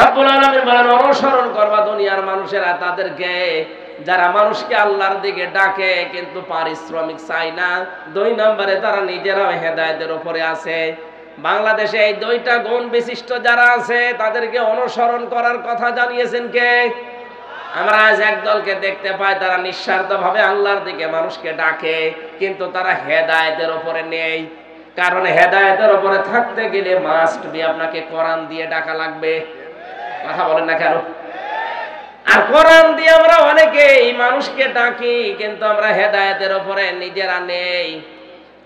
রব্বুল আলামিন বলেন, অনুসরণ করবা দুনিয়ার মানুষেরা তাদেরকে যারা মানুষকে আল্লাহর দিকে ডাকে কিন্তু পারিশ্রমিক চায় না। 2 নম্বরে তারা নিজেরাও হেদায়েতের উপরে আছে। বাংলাদেশে এই 2টা গুণ বিশিষ্ট যারা আছে তাদেরকে অনুসরণ করার কথা জানিয়েছেন কে? আমরা আজ একদলকে দেখতে পাই, তারা নিঃস্বার্থভাবে আল্লাহর দিকে মানুষকে ডাকে কিন্তু তারা হেদায়েতের উপরে নেই। কারণ হেদায়েতের উপরে থাকতে গেলে মাস্ট বি আপনাকে কোরআন দিয়ে ডাকা লাগবে। কথা বলেন না কেন? আর কোরআন দিয়ে আমরা অনেকেই মানুষকে ডাকি কিন্তু আমরা হেদায়েতের উপরে নিজেরা নেই।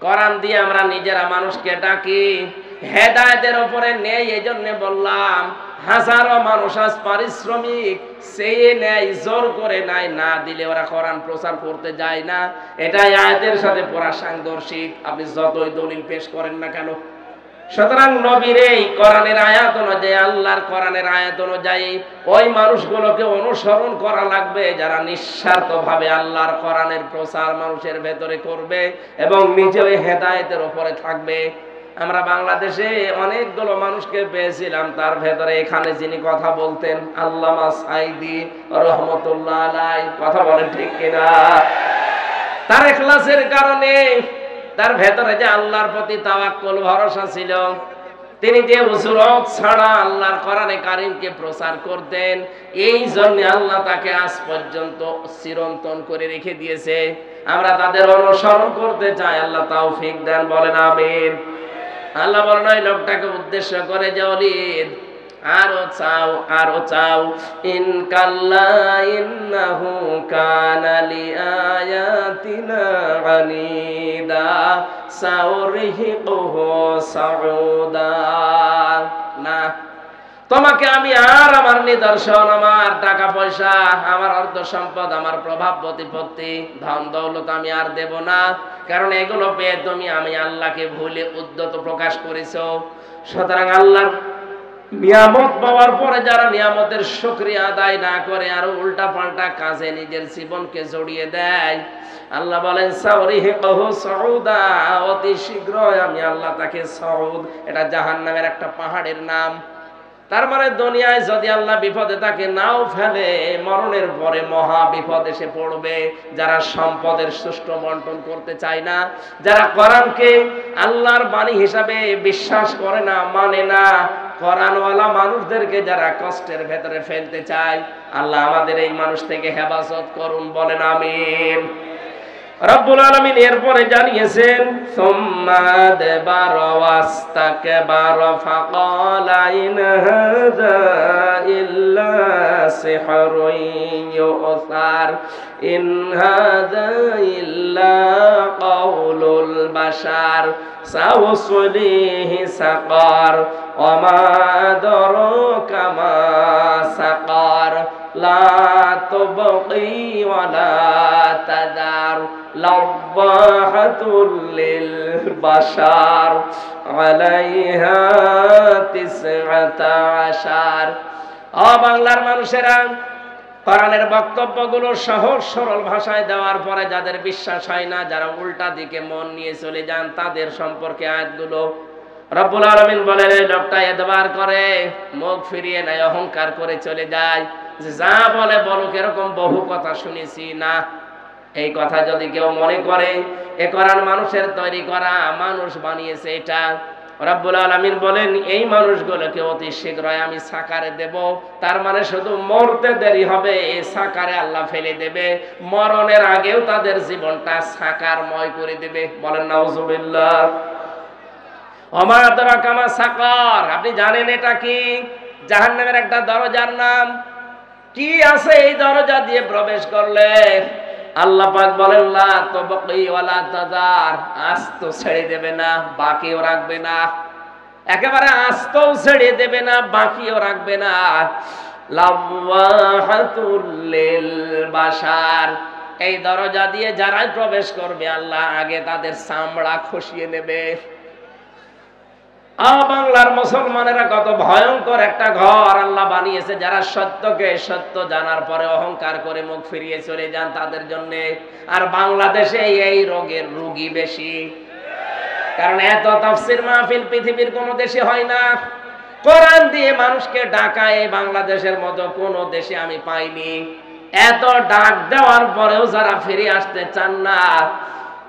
কোরআন দিয়ে আমরা নিজেরা মানুষকে ডাকি, হেদায়েতের উপরে নেই। এই জন্য বললাম, হাজারো মানুষ আজ পারিশ্রমিক চেয়ে নেয়, জোর করে নেয়, না দিলে ওরা কোরআন প্রচার করতে যায় না। এটাই আয়াতের সাথে পুরা সাংঘর্ষিক, আপনি যতই দলিল পেশ করেন না কেন। সুতরাং নবীর এই কোরআনের আয়াত অনুযায়ী, আল্লাহর কোরআনের আয়াত অনুযায়ী ওই মানুষগুলোকে অনুসরণ করা লাগবে যারা নিঃস্বার্থভাবে আল্লাহর কোরআনের প্রচার মানুষের ভেতরে করবে এবং নিজেও হেদায়েতের উপরে থাকবে। আমরা বাংলাদেশে অনেকগুলো মানুষকে পেয়েছিলাম, তার ভেতরে এখানে যিনি কথা বলতেন আল্লামা সাঈদী রহমতুল্লাহ আলাইহি, কথা বলেন ঠিক কিনা? তার ইখলাসের কারণে, তার ভেতরে যে আল্লাহর প্রতি তাওয়াক্কুল ভরসা ছিল, তিনি যে উজরত ছাড়া আল্লাহর কোরআনে কারীমকে প্রচার করতেন, এই জন্য আল্লাহ তাকে আজ পর্যন্ত চিরন্তন করে রেখে দিয়েছে। আমরা তাদের অনুসরণ করতে চাই, আল্লাহ তৌফিক দেন, বলেন আমিন। আল্লাহ বলেন ওই লোকটাকে উদ্দেশ্য করে যে ওলিদ, আরো চাও, আরো চাও। ইন কাল্লা ইন্নাহু কানা লিআয়াতিনা আনিদা সাউরিহিকুহু সাউদা। না, তোমাকে আমি আর আমার নিদর্শন, আমার টাকা পয়সা, আমার অর্থ সম্পদ, আমার প্রভাব প্রতিপত্তি, ধন দৌলত আমি আর দেব না। কারণ এগুলো পেয়ে তুমি আমি আল্লাহকে ভুলে উদ্যত প্রকাশ করেছো। সুতরাং আল্লাহর নিয়ামত পাওয়ার পরে যারা নিয়ামতের শুকরিয়া আদায় না করে আর উল্টা পাল্টা কাজে নিজের জীবনকে জড়িয়ে দেয়, আল্লাহ বলেন সাউরিহিকুহু সাউদা, অতি শীঘ্রই আমি আল্লাহ তাকে সাউদ, এটা জাহান্নামের একটা পাহাড়ের নাম। তার মানে দুনিয়ায় যদি আল্লাহ বিপদে তাকে নাও ফেলে, মরণের পরে মহা বিপদ এসে পড়বে। যারা সম্পদের সুষ্ঠু বন্টন করতে চায় না, যারা কোরআনকে আল্লাহর বাণী হিসাবে বিশ্বাস করে না, মানে না, কোরআনওয়ালা মানুষদেরকে যারা কষ্টের ভেতরে ফেলতে চায়, আল্লাহ আমাদের এই মানুষ থেকে হেফাজত করুন, বলেন আমিন। রব্বুল আলামিন এরপরে জানিয়েছেন, সুম্মা আদবারা ওয়াস্তাকবারা ফাকালা ইন হাযা ইল্লা সিহরুন ইউসার, ইন হাযা ইল্লা কাওলুল বাশার, সাউসলিহি সাকার, ওয়া মা আদরাকা মা সাকার, লা তুবকি ওয়া লা তাদার, লাওয়াহাতুল লিল বাশার, আলাইহা 19। ও বাংলার মানুষেরা, কোরআনের বক্তব্যগুলো সহজ সরল ভাষায় দেওয়ার পরে যাদের বিশ্বাস হয় না, যারা উল্টা দিকে মন নিয়ে চলে যান, তাদের সম্পর্কে আয়াতগুলো রব্বুল আলামিন বলেন এই লোকটা এতবার করে, মুখ ফিরিয়ে নেয়, অহংকার করে চলে যায়, যা বলে বলুক, এরকম বহু কথা শুনেছি না। এই কথা যদি কেউ মনে করে এ কোরআন মানুষের তৈরি করা, মানুষ বানিয়েছে এটা, রব্বুল আলামিন বলেন এই মানুষগুলোকে অতি শীঘ্রই আমি সাকারে দেব। তার মানে শুধু মরতে দেরি হবে, এই সাকারে আল্লাহ ফেলে দেবে, মরণের আগেও তাদের জীবনটা সাকারময় করে দেবে, বলেন নাউজুবিল্লাহ। ওমা আদরাকা মা সাকার, আপনি জানেন এটা কি? জাহান্নামের একটা দরজার নাম। কি আছে এই দরজা দিয়ে প্রবেশ করলে? আল্লাহ পাক বলেন লা তুবকি ওয়ালা তাদার, আস্ত ছেড়ে দেবে না, বাকিও রাখবে না, একেবারে আস্তও ছেড়ে দেবে না, বাকিও রাখবে না। লাওয়াহাতুল লিল বাশার, এই দরজা দিয়ে যারাই প্রবেশ করবে আল্লাহ আগে তাদের চামড়া খসিয়ে নেবে। বাংলার মুসলমানেরা কত ভয়ঙ্কর একটা ঘর আল্লাহ বানিয়েছে। যারা সত্যকে সত্য জানার পরে অহংকার করে মুখ ফিরিয়ে চলে যান তাদের জন্য। আর বাংলাদেশে এই রোগের রোগী বেশি, কারণ এত তাফসীর মাহফিল পৃথিবীর কোন দেশে হয় না। কোরআন দিয়ে মানুষকে ডাকায় বাংলাদেশের মতো কোন দেশে আমি পাইনি। এত ডাক দেওয়ার পরেও যারা ফিরে আসতে চান না,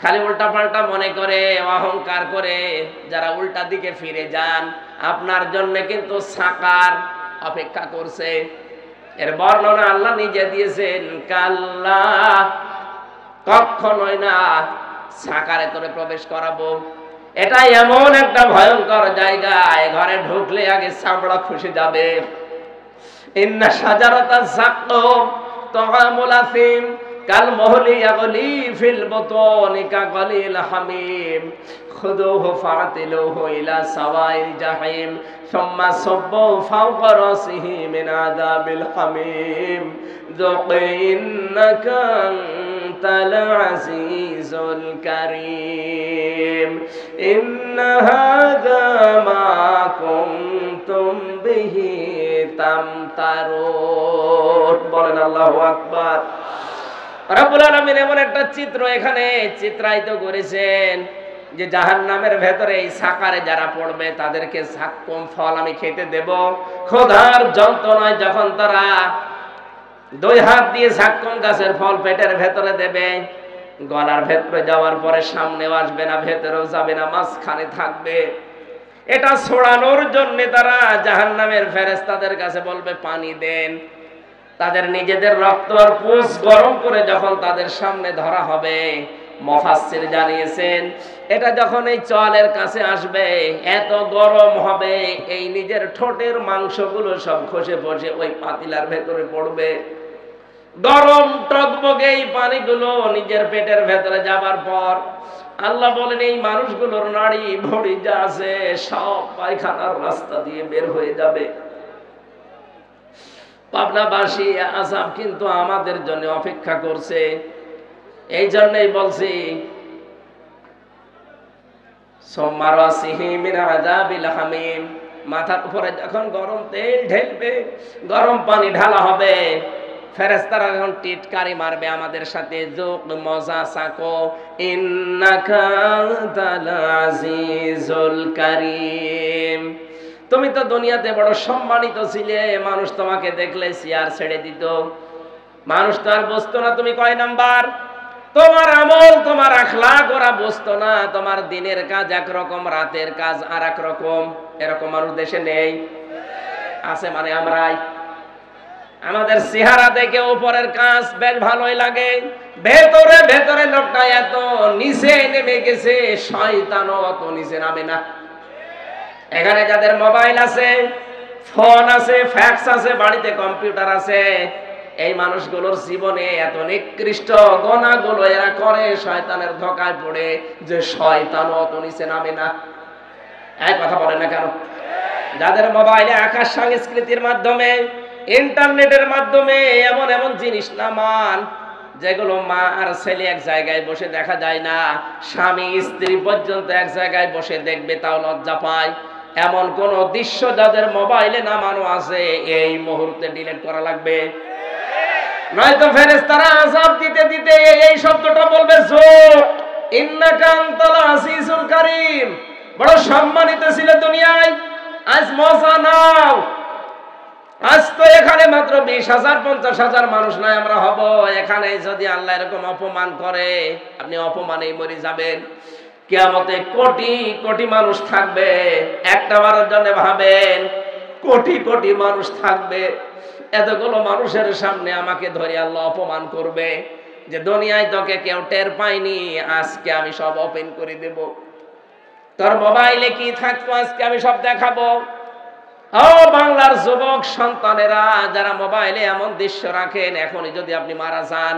খালি উল্টা পাল্টা মনে করে, অহংকার করে যারা উল্টা দিকে ফিরে যান, আপনার জন্য কিন্তু সাকার অপেক্ষা করছে। এর বর্ণনা আল্লাহ নিজে দিয়েছেন, কাল্লা, কখনোই না, সাকারে তোরে প্রবেশ করাবো। এটা এমন একটা ভয়ঙ্কর জায়গা, ঘরে ঢুকলে আগে চামড়া খসে যাবে। ইন্না শাজারাতা যাক্কুম তাআমুল আসিম কাল মুহলি ইয়াগলি ফিল বুতুনি কাগলিল হামিম খুদুহু ফাতিলুহু ইলা সাওয়াইল জাহিম সুম্মা সাব্বু ফাওকা রাসিহি মিন আযাবিল হামিম যুক ইন্নাকা আনতাল আজিজুল কারীম ইন্না হাযা মা কুনতুম বিহি তামতারুন। বলেন আল্লাহু আকবার। রব্বুল আলামিন এমন একটা চিত্র এখানে চিত্রায়িত করেছেন যে জাহান্নামের ভেতরে এই সাকারে যারা পড়বে তাদেরকে সাক্কুম ফল আমি খেতে দেব। খোদার যন্ত্রণায় যখন তারা দুই হাত দিয়ে সাক্কুম গাছের ফল পেটের ভেতরে দেবে, গলার ভেতরে যাওয়ার পরে সামনেও আসবে না, ভেতরেও যাবে না, মাঝখানে থাকবে। এটা ছড়ানোর জন্য তারা জাহান্নামের ফেরেশতাদের কাছে বলবে পানি দেন। তাদের নিজেদের রক্ত আর পুষ গরম করে যখন তাদের সামনে ধরা হবে, মুফাসসির জানিয়েছেন এটা যখন এই চলের কাছে আসবে এত গরম হবে, এই নিজের ঠোঁটের মাংসগুলো সব খসে খসে ওই পাতিলার ভেতরে পড়বে। গরম টকবগে এই পানিগুলো নিজের পেটের ভেতরে যাবার পর আল্লাহ বলেন এই মানুষগুলোর নাড়ি ভড়ি যা আছে সব পায়খানার রাস্তা দিয়ে বের হয়ে যাবে। পাবনাবাসী আযাব কিন্তু আমাদের জন্য অপেক্ষা করছে। এই জন্যই বলছি মাথার উপরে যখন গরম তেল ঢেলবে, গরম পানি ঢালা হবে, ফেরেশতারা যখন টিটকারি মারবে আমাদের সাথে, যুক মজা সাকো ইন্নাকা আনতাল আজিজুল কারীম। তুমি তো দুনিয়াতে বড় সম্মানিত ছিলে, মানুষ তোমাকে দেখলে চেয়ার ছেড়ে দিত, মানুষ তো আর বুঝতো না তুমি কয় নাম্বার, তোমার আমল তোমার আখলাক ওরা বুঝতো না, তোমার দিনের কাজ একরকম, রাতের কাজ আর এক রকম। এরকম মানুষ দেশে নেই, আছে মানে আমরাই। আমাদের চেহারা দেখে উপরের কাজ বেশ ভালোই লাগে, ভেতরে ভেতরে লোকটা এত নিচে নেমে গেছে, শয়তানও অত নিচে নামে না। এখানে যাদের মোবাইল আছে, ফোন আছে, ফ্যাক্স আছে, বাড়িতে কম্পিউটার আছে, এই মানুষগুলোর জীবনে এত নিকৃষ্ট গুনাহগুলো এরা করে শয়তানের ধোঁকায় পড়ে যে শয়তানও অত নিচে নামে না। এক কথা বলে না কেন? যাদের মোবাইলে আকাশ সংস্কৃতির মাধ্যমে, ইন্টারনেটের মাধ্যমে এমন এমন জিনিস নামান যেগুলো মা আর ছেলে এক জায়গায় বসে দেখা যায় না, স্বামী স্ত্রী পর্যন্ত এক জায়গায় বসে দেখবে তাও লজ্জা পায়, এমন কোন দৃশ্য যাদের মোবাইলে নামানো আছে এই মুহূর্তে ডিলিট করা লাগবে, নয়তো ফেরেশতারা আযাব দিতে দিতে এই শব্দটা বলবে, যুক ইন্নাকা আনতাল আজিজুল কারীম। বড় সম্মানিত ছিল দুনিয়ায়, আজ মজা নাও। আজ তো এখানে মাত্র 20,000 50,000 মানুষ নয় আমরা হব, এখানে যদি আল্লাহ এরকম অপমান করে আপনি অপমানেই মরে যাবেন। কিয়ামতে কোটি কোটি মানুষ থাকবে, একটা বারের জন্য ভাবেন কোটি কোটি মানুষ থাকবে, এতগুলো মানুষের সামনে আমাকে ধরে আল্লাহ অপমান করবে যে দুনিয়ায় তোকে কেউ টের পায়নি, আজকে আমি সব ওপেন করে দেব। তোর মোবাইলে কি থাকতো আজকে আমি সব দেখাবো। ও বাংলার যুবক সন্তানেরা যারা মোবাইলে এমন দৃশ্য রাখেন, এখনই যদি আপনি মারা যান,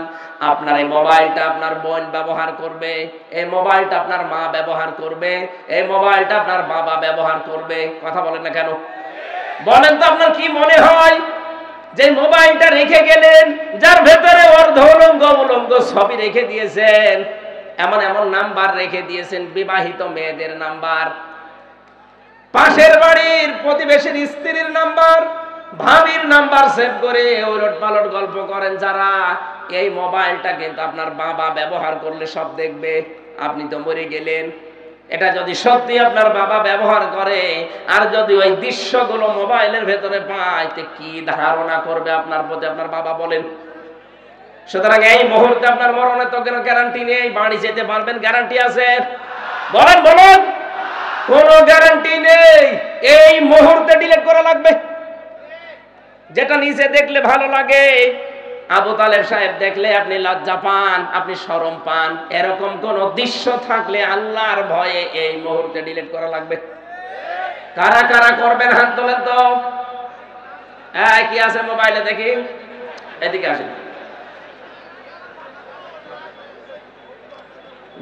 আপনার এই মোবাইলটা আপনার বোন ব্যবহার করবে, এই মোবাইলটা আপনার মা ব্যবহার করবে, এই মোবাইলটা আপনার বাবা ব্যবহার করবে। কথা বলেন না কেন? বলেন তো আপনার কি মনে হয় যে মোবাইলটা রেখে গেলেন, যার ভেতরে অর্ধ উলঙ্গ উলঙ্গ ছবি রেখে দিয়েছেন, এমন এমন নাম্বার রেখে দিয়েছেন বিবাহিত মেয়েদের নাম্বার, পাশের বাড়ির প্রতিবেশীর স্ত্রীর নাম্বার, ভাবির নাম্বার সেভ করে ওলট পালট গল্প করেন যারা, এই মোবাইলটা কিন্তু আপনার বাবা ব্যবহার করলে সব দেখবে। আপনি তো মরে গেলেন। এটা যদি সত্যি আপনার বাবা ব্যবহার করে, আর যদি ওই দৃশ্যগুলো মোবাইলের ভেতরে পায়, তো কি ধারণা করবে আপনার প্রতি আপনার বাবা বলেন? সুতরাং এই মুহূর্তে আপনার মরণের তো কোনো গ্যারান্টি নেই। বাড়ি যেতে পারবেন, গ্যারান্টি আছে? বলেন বলেন। কোনো গ্যারান্টি নেই। এই মুহূর্তে ডিলিট করা লাগবে। যেটা নিজে দেখলে ভালো লাগে, আবু তালেব সাহেব দেখলে আপনি লজ্জা পান, আপনি শরম পান, এরকম কোন দৃশ্য থাকলে আল্লাহর ভয়ে এই মুহূর্তে ডিলিট করা লাগবে। কারা কারা করবেন হাত তোলেন তো। কি আছে মোবাইলে দেখি, এদিকে আসেন।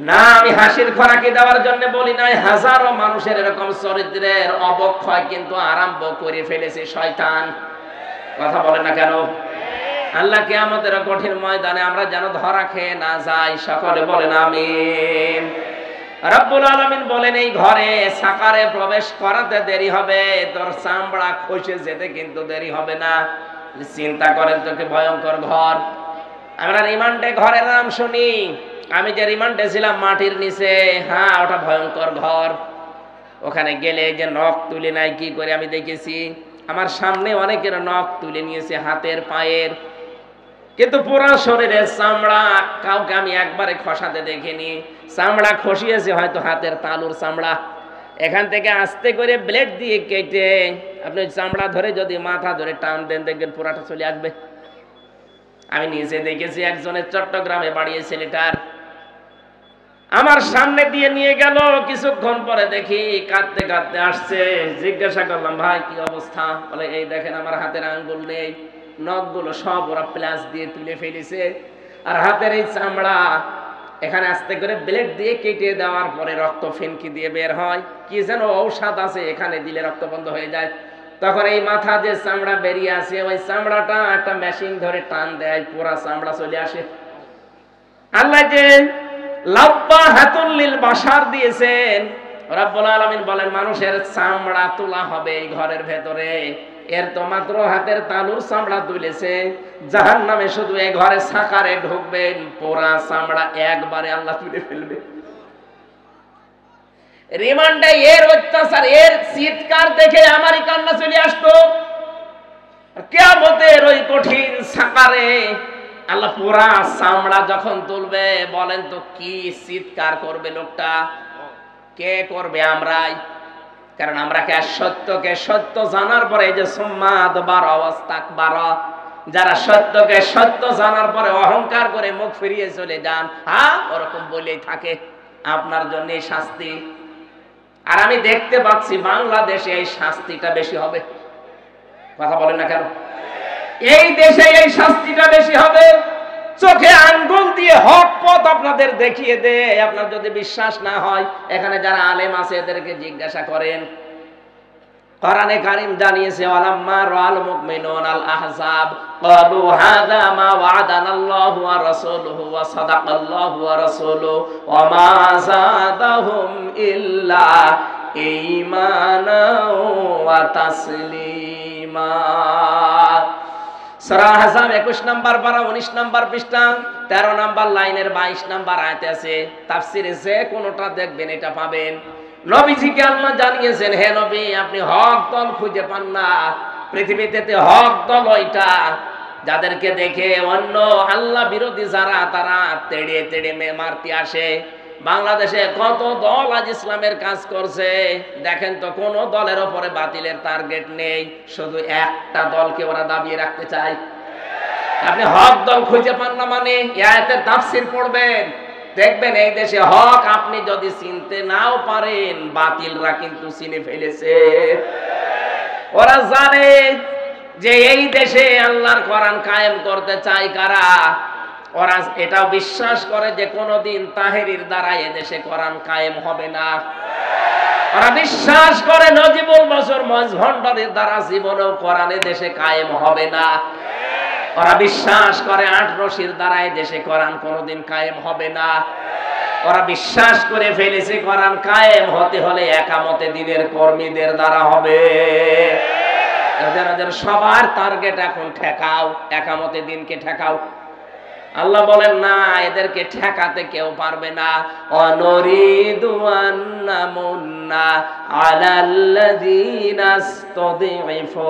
না, আমি হাসির খোরাকি দেওয়ার জন্য বলি নাই। হাজারো মানুষের এরকম চরিত্রের অবক্ষয় কিন্তু আরম্ভ করে ফেলেছে শয়তান। কথা বলে না কেন? আল্লাহ কিয়ামতের কঠিন ময়দানে আমরা যেন ধরা খেয়ে না যাই। সকলে বলেন আমিন। রব্বুল আলামিন বলেন, এই ঘরে সাকারে প্রবেশ করাতে দেরি হবে, তোর চামড়া খসে যেতে কিন্তু দেরি হবে না। চিন্তা করেন তো কি ভয়ঙ্কর ঘর। আমরা রিমান্ডে ঘরের নাম শুনি। আমি যে রিমান্ডে ছিলাম মাটির নিচে, হ্যাঁ ওটা ভয়ঙ্কর ঘর। ওখানে গেলে যে নখ তুলে নাই কি করে আমি দেখেছি। আমার সামনে অনেকের নখ তুলে নিয়েছে, হাতের পায়ের, কিন্তু পুরো শরীরের চামড়া কাউকে আমি একবারে খসাতে দেখিনি। চামড়া খসিয়েছে হয়তো হাতের তালুর চামড়া। এখান থেকে আস্তে করে ব্লেড দিয়ে কেটে আপনি চামড়া ধরে যদি মাথা ধরে টান দেন, দেখবেন পুরাটা চলে আসবে। আমি নিজে দেখেছি। একজনের চট্টগ্রামে বাড়িয়ে ছেলেটার আমার সামনে দিয়ে নিয়ে গেল। কিছুক্ষণ পরে দেখি কাঁদতে কাঁদতে আসছে। জিজ্ঞাসা করলাম, ভাই কি অবস্থা? বলে, এই দেখেন আমার হাতের আঙ্গুল নেই, নখগুলো সব ওরা প্লাস দিয়ে তুলে ফেলেছে, আর হাতের এই চামড়া এখানে আস্তে করে ব্লেড দিয়ে কেটে দেওয়ার পরে রক্ত ফিনকি দিয়ে বের হয়। কি যেন ঔষধ আছে, এখানে দিলে রক্ত বন্ধ হয়ে যায়। তখন এই মাথা যে চামড়া বেরিয়ে আসে, ওই চামড়াটা একটা মেশিন ধরে টান দেয়, পুরা চামড়া চলে আসে। আল্লাহ যে লাব্বা হাতুল্লিল বাশার দিয়েছেন, রব্বুল আলামিন বলেন মানুষের চামড়া তোলা হবে এই ঘরের ভেতরে। এর তো মাত্র হাতের তালুর চামড়া তুলেছে। জাহান্নামে শুধু এই ঘরে সাকারে ঢুকবেন, পুরা চামড়া একবারে আল্লাহ তুলে ফেলবে। রিমান্ডে এর অত্যাচার, এর চিৎকার দেখে আমারই কান্না চলে আসতো। কিয়ামতের ওই কঠিন সাকারে আল্লাহ পুরা চামড়া যখন তুলবে, বলেন তো কি চিৎকার করবে লোকটা? কে করবে? আমরাই। কারণ আমরা কে সত্যকে সত্য জানার পরে, এই যে সুম্মাদ বার অবস্থাক বার, যারা সত্যকে সত্য জানার পরে অহংকার করে মুখ ফিরিয়ে চলে যান, হ্যাঁ ওরকম বলেই থাকে। আপনার জন্য এই শাস্তি। আর আমি দেখতে পাচ্ছি বাংলাদেশে এই শাস্তিটা বেশি হবে। কথা বলেন না কেন? এই দেশে এই শাস্তিটা বেশি হবে। চোখে আঙ্গুল দিয়ে হক পথ আপনাদের দেখিয়ে দে। আপনার যদি বিশ্বাস না হয়, এখানে যারা আলেম আছে এদেরকে জিজ্ঞাসা করেন। কোরআনে কারীম জানিয়েছে, ওয়ালাম্মা রাআল মুমিনুনা আল আহজাব ক্বালু হাযা মা ওয়া'দানাল্লাহু ওয়া রাসূলুহু ওয়া সাদাকাল্লাহু ওয়া রাসূলুহু ওয়া মা যাদাহুম ইল্লা ঈমানাও ওয়া তাসলিমা। সূরা আহজাব 21 নম্বর পারা 19 নম্বর পৃষ্ঠা 13 নম্বর লাইনের 22 নম্বর আয়াতে আছে। তাফসিরে যে কোনটা দেখবেন এটা পাবেন। নবীজিকে আল্লাহ জানিয়েছেন, হে নবী আপনি হক দল খুঁজে পান না। পৃথিবীতে হক দল ওইটা যাদেরকে দেখে অন্য আল্লাহ বিরোধী যারা, তারা তেড়ে তেড়ে মারতে আসে। বাংলাদেশে কত দল আজ ইসলামের কাজ করছে, দেখেন তো কোন দলের ওপরে বাতিলের টার্গেট নেই, শুধু একটা দলকে ওরা দাবিয়ে রাখতে চায়। আপনি হক দল খুঁজে পান না মানে আয়াতের তাফসীর পড়বেন, দেখবেন এই দেশে হক আপনি যদি চিনতে নাও পারেন, বাতিলরা কিন্তু চিনে ফেলেছে। ওরা জানে যে এই দেশে আল্লাহর কোরআন কায়েম করতে চায় কারা। ওরা এটাও বিশ্বাস করে যে কোনদিন তাহেরির দ্বারা এদেশে কোরআন কায়েম হবে না। ওরা বিশ্বাস করে নজিবুল বছর মজভণ্ডের দ্বারা জীবনেও কোরআন দেশে কায়েম হবে না। ওরা বিশ্বাস করে আট রশির দ্বারা দেশে কোরআন কোনদিন কায়েম হবে না। ওরা বিশ্বাস করে ফেলেছে কোরআন কায়েম হতে হলে একামতে দিনের কর্মীদের দ্বারা হবে। এদের সবার টার্গেট এখন ঠেকাও, একামতে দিনকে ঠেকাও। আল্লাহ বলেন না, এদেরকে ঠেকাতে কেউ পারবে না। অনরিদু আন্নামুন্না আলাল্লাযীনা ইসতাযিফু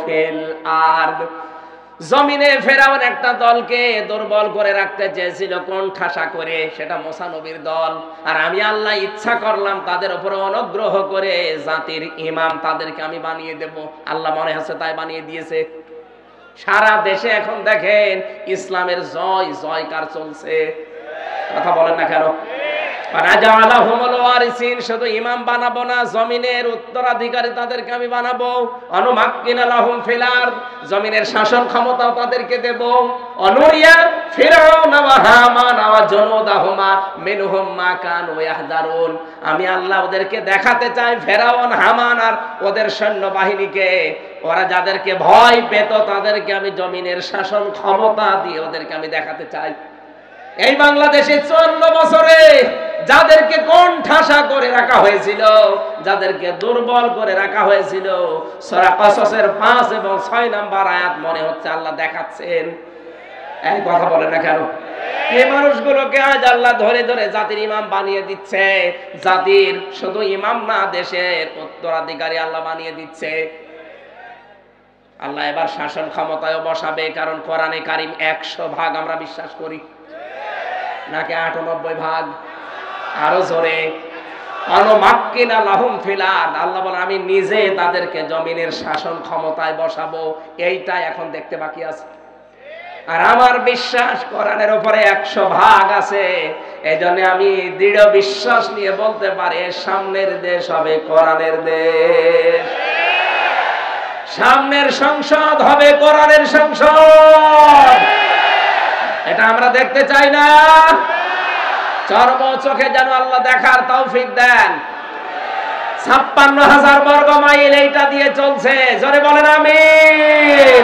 ফিল আরদ। জমিনে ফেরাউন একটা দলকে দুর্বল করে রাখতে চেয়েছিল কোন ঠাসা করে, সেটা মুসা নবীর দল। আর আমি আল্লাহ ইচ্ছা করলাম তাদের উপরে অনুগ্রহ করে জাতির ইমাম তাদেরকে আমি বানিয়ে দেব। আল্লাহ মনে হচ্ছে তাই বানিয়ে দিয়েছে। সারা দেশে এখন দেখেন ইসলামের জয়কার চলছে। কথা বলেন না কেন? শুধু ইমাম বানাবো না, জমিনের উত্তরাধিকারী তাদেরকে আমি বানাবো। অনুমাক্কিনা লাহুম ফিল আরদ, জমিনের শাসন ক্ষমতাও তাদেরকে দেব। অনুরিয়া ফিরআউন ওয়া হামান ওয়া জুনুদাহুমা মিনহুম মা কানু ইয়াহদারুন, আমি আল্লাহ ওদেরকে দেখাতে চাই ফেরাউন হামান আর ওদের সৈন্যবাহিনীকে, ওরা যাদেরকে ভয় পেত তাদেরকে আমি জমিনের শাসন ক্ষমতা দিয়ে ওদেরকে আমি দেখাতে চাই। এই বাংলাদেশে 54 বছরে যাদেরকে কোন ঠাসা করে রাখা হয়েছিল, যাদেরকে দুর্বল করে রাখা হয়েছিল, সূরা কসসের 5 এবং 6 নম্বর আয়াত মনে হচ্ছে আল্লাহ দেখাচ্ছেন। এই কথা বলেন না কেন? এই মানুষগুলোকে আজ আল্লাহ ধরে ধরে জাতির ইমাম বানিয়ে দিচ্ছে। জাতির শুধু ইমাম না, দেশের উত্তরাধিকারী আল্লাহ বানিয়ে দিচ্ছে। আল্লাহ এবার শাসন ক্ষমতায় বসাবে, কারণ কোরআনে কারীম 100 ভাগ আমরা বিশ্বাস করি, নাকি 98 ভাগ? আরো জোরে। অনুমাক্কিনা লাহুম ফিল আরদ, আল্লাহ বলেন আমি নিজে তাদেরকে জমিনের শাসন ক্ষমতায় বসাবো। এইটা এখন দেখতে বাকি আছে। আর আমার বিশ্বাস কোরআনের উপরে 100 ভাগ আছে। এজন্য আমি দৃঢ় বিশ্বাস নিয়ে বলতে পারি সামনের দেশ হবে কোরআনের দেশ। সামনের সংসদ হবে কোরআনের সংসদ। এটা আমরা দেখতে চাই না? চর্ম চোখে যেন আল্লাহ দেখার তৌফিক দেন। 56,000 বর্গ মাইল এইটা দিয়ে চলছে। জোরে বলেন আমিন।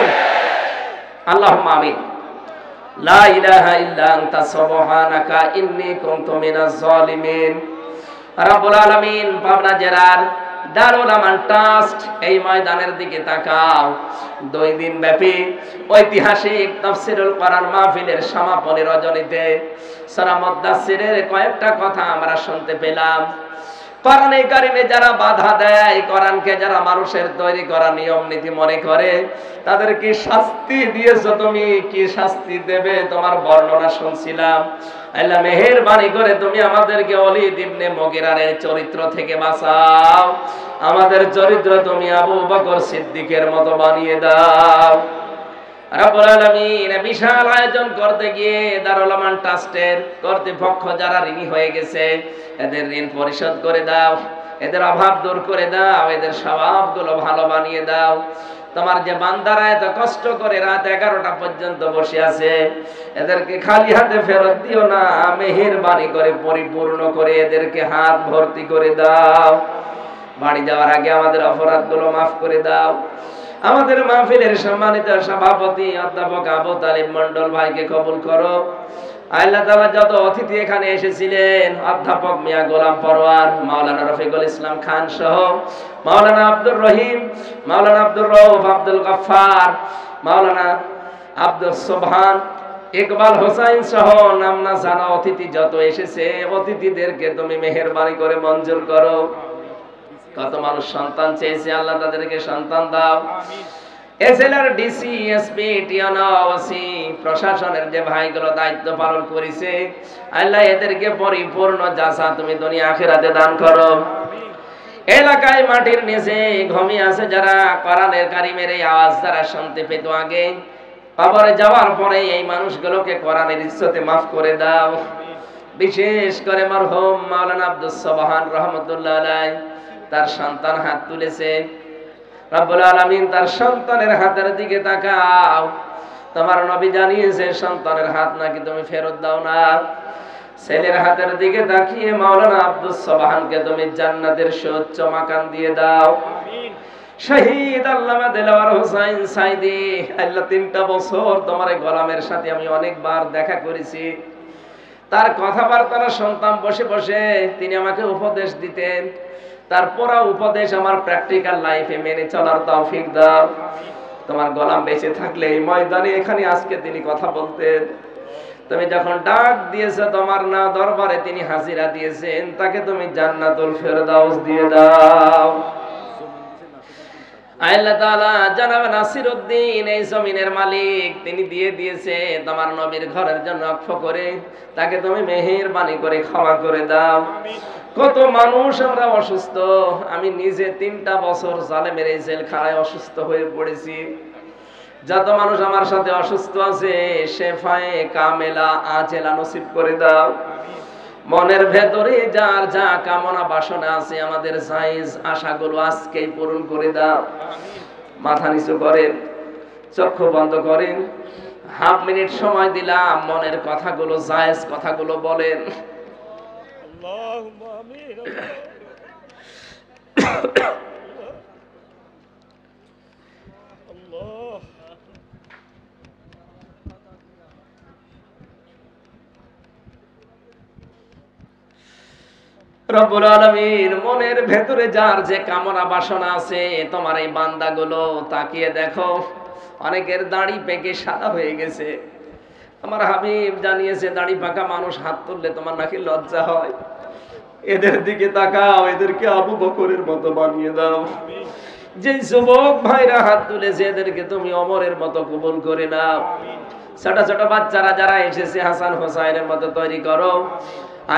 আল্লাহুম্মা আমিন। লা ইলাহা ইল্লা আনতা সুবহানাকা ইন্নী কুনতু মিনাজ জালিমিন। রব্বুল আলামিন পাবনা জেলার দারুল আমান ট্রাস্ট এই ময়দানের দিকে তাকাও। 2 দিন ব্যাপী ঐতিহাসিক তাফসীরুল কোরআন মাহফিলের সমাপনী রজনীতে সূরা মুদ্দাসসিরের কয়েকটা কথা আমরা শুনতে পেলাম। কোরআনে কারিমে যারা বাধা দেয়, কোরআনকে যারা মানুষের তৈরি করা নিয়ম নীতি মনে করে, তাদের কি শাস্তি দিয়েছো তুমি? কি শাস্তি দেবে তোমার বর্ণনা শুনছিলাম। আল্লাহ মেহেরবানি করে তুমি আমাদেরকে ওলীদ ইবনে মুগীরার চরিত্র থেকে বাঁচাও। আমাদের চরিত্র তুমি আবু বকর সিদ্দিকের মতো বানিয়ে দাও। রব্বুল আলামিন বিশাল আয়োজন করতে গিয়ে দারুল আমান ট্রাস্টের কর্তৃপক্ষ যারা ঋণী হয়ে গেছে, এদের ঋণ পরিশোধ করে দাও, এদের অভাব দূর করে দাও, এদের স্বভাবগুলো ভালো বানিয়ে দাও। তোমার যে বান্দারা এত কষ্ট করে রাত 11টা পর্যন্ত বসে আছে, এদেরকে খালি হাতে ফেরত দিও না, মেহেরবানি করে পরিপূর্ণ করে এদেরকে হাত ভর্তি করে দাও। বাড়ি যাওয়ার আগে আমাদের অপরাধগুলো মাফ করে দাও। আমাদের মাহফিলের সম্মানিত সভাপতি অধ্যাপক আবু তালিব মন্ডল ভাইকে কবুল করো। আল্লাহ তাআলা যত অতিথি এখানে এসেছিলেন, অধ্যাপক মিয়া গোলাম পরওয়ার, মাওলানা রফিকুল ইসলাম খান সহ মাওলানা আব্দুর রহিম, মাওলানা আব্দুর রউফ, আব্দুল গফফার, মাওলানা আব্দুল সুবহান, ইকবাল হোসাইন সহ নামনা জানা অতিথি যত এসেছে, অতিথিদেরকে তুমি মেহেরবানি করে মঞ্জুর করো। কত মানুষ সন্তান চেয়েছে, আল্লাহ তাদেরকে সন্তান দাও। SLR DC SP Tiana OC প্রশাসনের যে ভাইগুলো দায়িত্ব পালন করেছে, আল্লাহ এদেরকে পরিপূর্ণ জাযা তুমি দুনিয়া আখিরাতে দান করো। এলাকায় মাটির নিচে ঘুমিয়ে আছে যারা, কোরআনের কারিমের এই আওয়াজ যারা শুনতে পেত আগে, কবরে যাওয়ার পরে এই মানুষগুলোকে কোরআনের ইজ্জতে মাফ করে দাও। বিশেষ করে মরহুম মাওলানা আব্দুস সুবহান রহমাতুল্লাহ আলাইহি, তার সন্তান হাত তুলেছে। রব্বুল আলামিন তার সন্তানের হাতের দিকে তাকাও। তোমার নবী জানিয়েছে সন্তানের হাত নাকি তুমি ফেরত দাও না। ছেলের হাতের দিকে তাকিয়ে মাওলানা আব্দুস সুবহানকে তুমি জান্নাতের সুউচ্চ মাকান দিয়ে দাও। শহীদ আল্লামা দেলাওয়ার হোসেন সাইদি, আল্লাহ 3টা বছর তোমার গোলামের সাথে আমি অনেকবার দেখা করেছি। তার কথাবার্তা শুনতাম বসে বসে, তিনি আমাকে উপদেশ দিতেন। তার পুরো উপদেশ আমার প্র্যাকটিক্যাল লাইফে মেনে চলার তৌফিক দাও। তোমার গোলাম বেঁচে থাকলে এই ময়দানে এখানে আজকে তিনি কথা বলতেন। তুমি যখন ডাক দিয়েছো তোমার না দরবারে তিনি হাজিরা দিয়েছেন, তাকে তুমি জান্নাতুল ফেরদাউস দিয়ে দাও। আল্লাহ তাআলা জনাব নাসিরউদ্দিন এই জমিনের মালিক, তিনি দিয়ে দিয়েছে তোমার নবীর ঘরের জন্য ওয়াকফ করে, তাকে তুমি মেহেরবানি করে ক্ষমা করে দাও। কত মানুষ আমরা অসুস্থ, আমি নিজে 3টা বছর জালেমের এই জেলখানায় অসুস্থ হয়ে পড়েছি। যত মানুষ আমার সাথে অসুস্থ আছে শেফায়ে কামেলা আজেলা নসিব করে দাও। মনের ভেতরে যার যা কামনা বাসনা আছে আমাদের জায়েজ আশাগুলো আজকেই পূরণ করে দাও। মাথা নিচু করেন, চক্ষু বন্ধ করেন, হাফ মিনিট সময় দিলাম, মনের কথাগুলো জায়েজ কথাগুলো বলেন। আল্লাহুম্মা আমিন। আল্লাহ রব্বুল আলামিন, মনের ভেতরে যার যে কামনা বাসনা আছে তোমার এই বান্দাগুলো তাকিয়ে দেখো। অনেকের দাড়ি পেকে সাদা হয়ে গেছে। আমার হাবিব জানিয়েছে দাড়ি পাকা মানুষ হাত তুললে তোমার নাকি লজ্জা হয়। এদের দিকে তাকাও, এদেরকে আবু বকরের মতো বানিয়ে দাও। যে যুবক ভাইরা হাত তুলেছে এদেরকে তুমি ওমরের মতো কবুল করে নাও। ছোট ছোট বাচ্চারা যারা এসেছে হাসান হোসাইনের মতো তৈরি করো।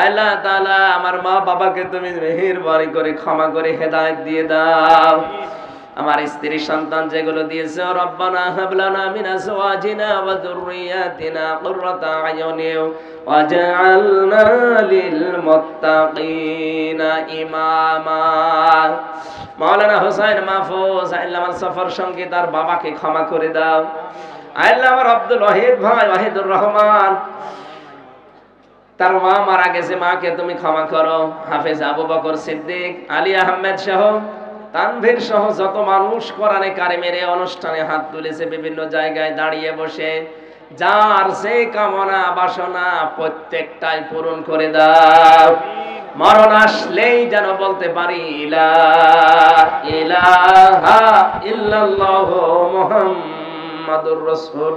আল্লাহ তাআলা আমার মা বাবাকে তুমি মেহেরবানি করে ক্ষমা করে হেদায়েত দিয়ে দাও। আমার স্ত্রী সন্তান যেগুলো দিয়েছে, রব্বানা হাব লানা মিন আজওয়াজিনা ওয়া যুররিয়াতিনা কুররাতা আয়ুনি ওয়াজআলনা লিল মুত্তাকিনা ইমামা। মাওলানা হোসেন মাহফুজ আল্লাহ আমার সফর সঙ্গী তার বাবাকে ক্ষমা করে দাও। আল্লাহ আমার আব্দুল ওয়াহিদ ভাই ওয়াহিদুর রহমান, তার মা মারা গেছে, মাকে তুমি ক্ষমা করো। হাফেজ আবু বকর সিদ্দিক, আলী আহমেদ সহ তানভীর সহ যত মানুষ কোরআনে কারিমের এই অনুষ্ঠানে হাত তুলেছে বিভিন্ন জায়গায় দাঁড়িয়ে বসে, যার যে কামনা বাসনা প্রত্যেকটাই পূরণ করে দাও। মরণ আসলেই যেন বলতে পারি লা ইলাহা ইল্লাল্লাহু মুহাম্মাদুর রাসূল।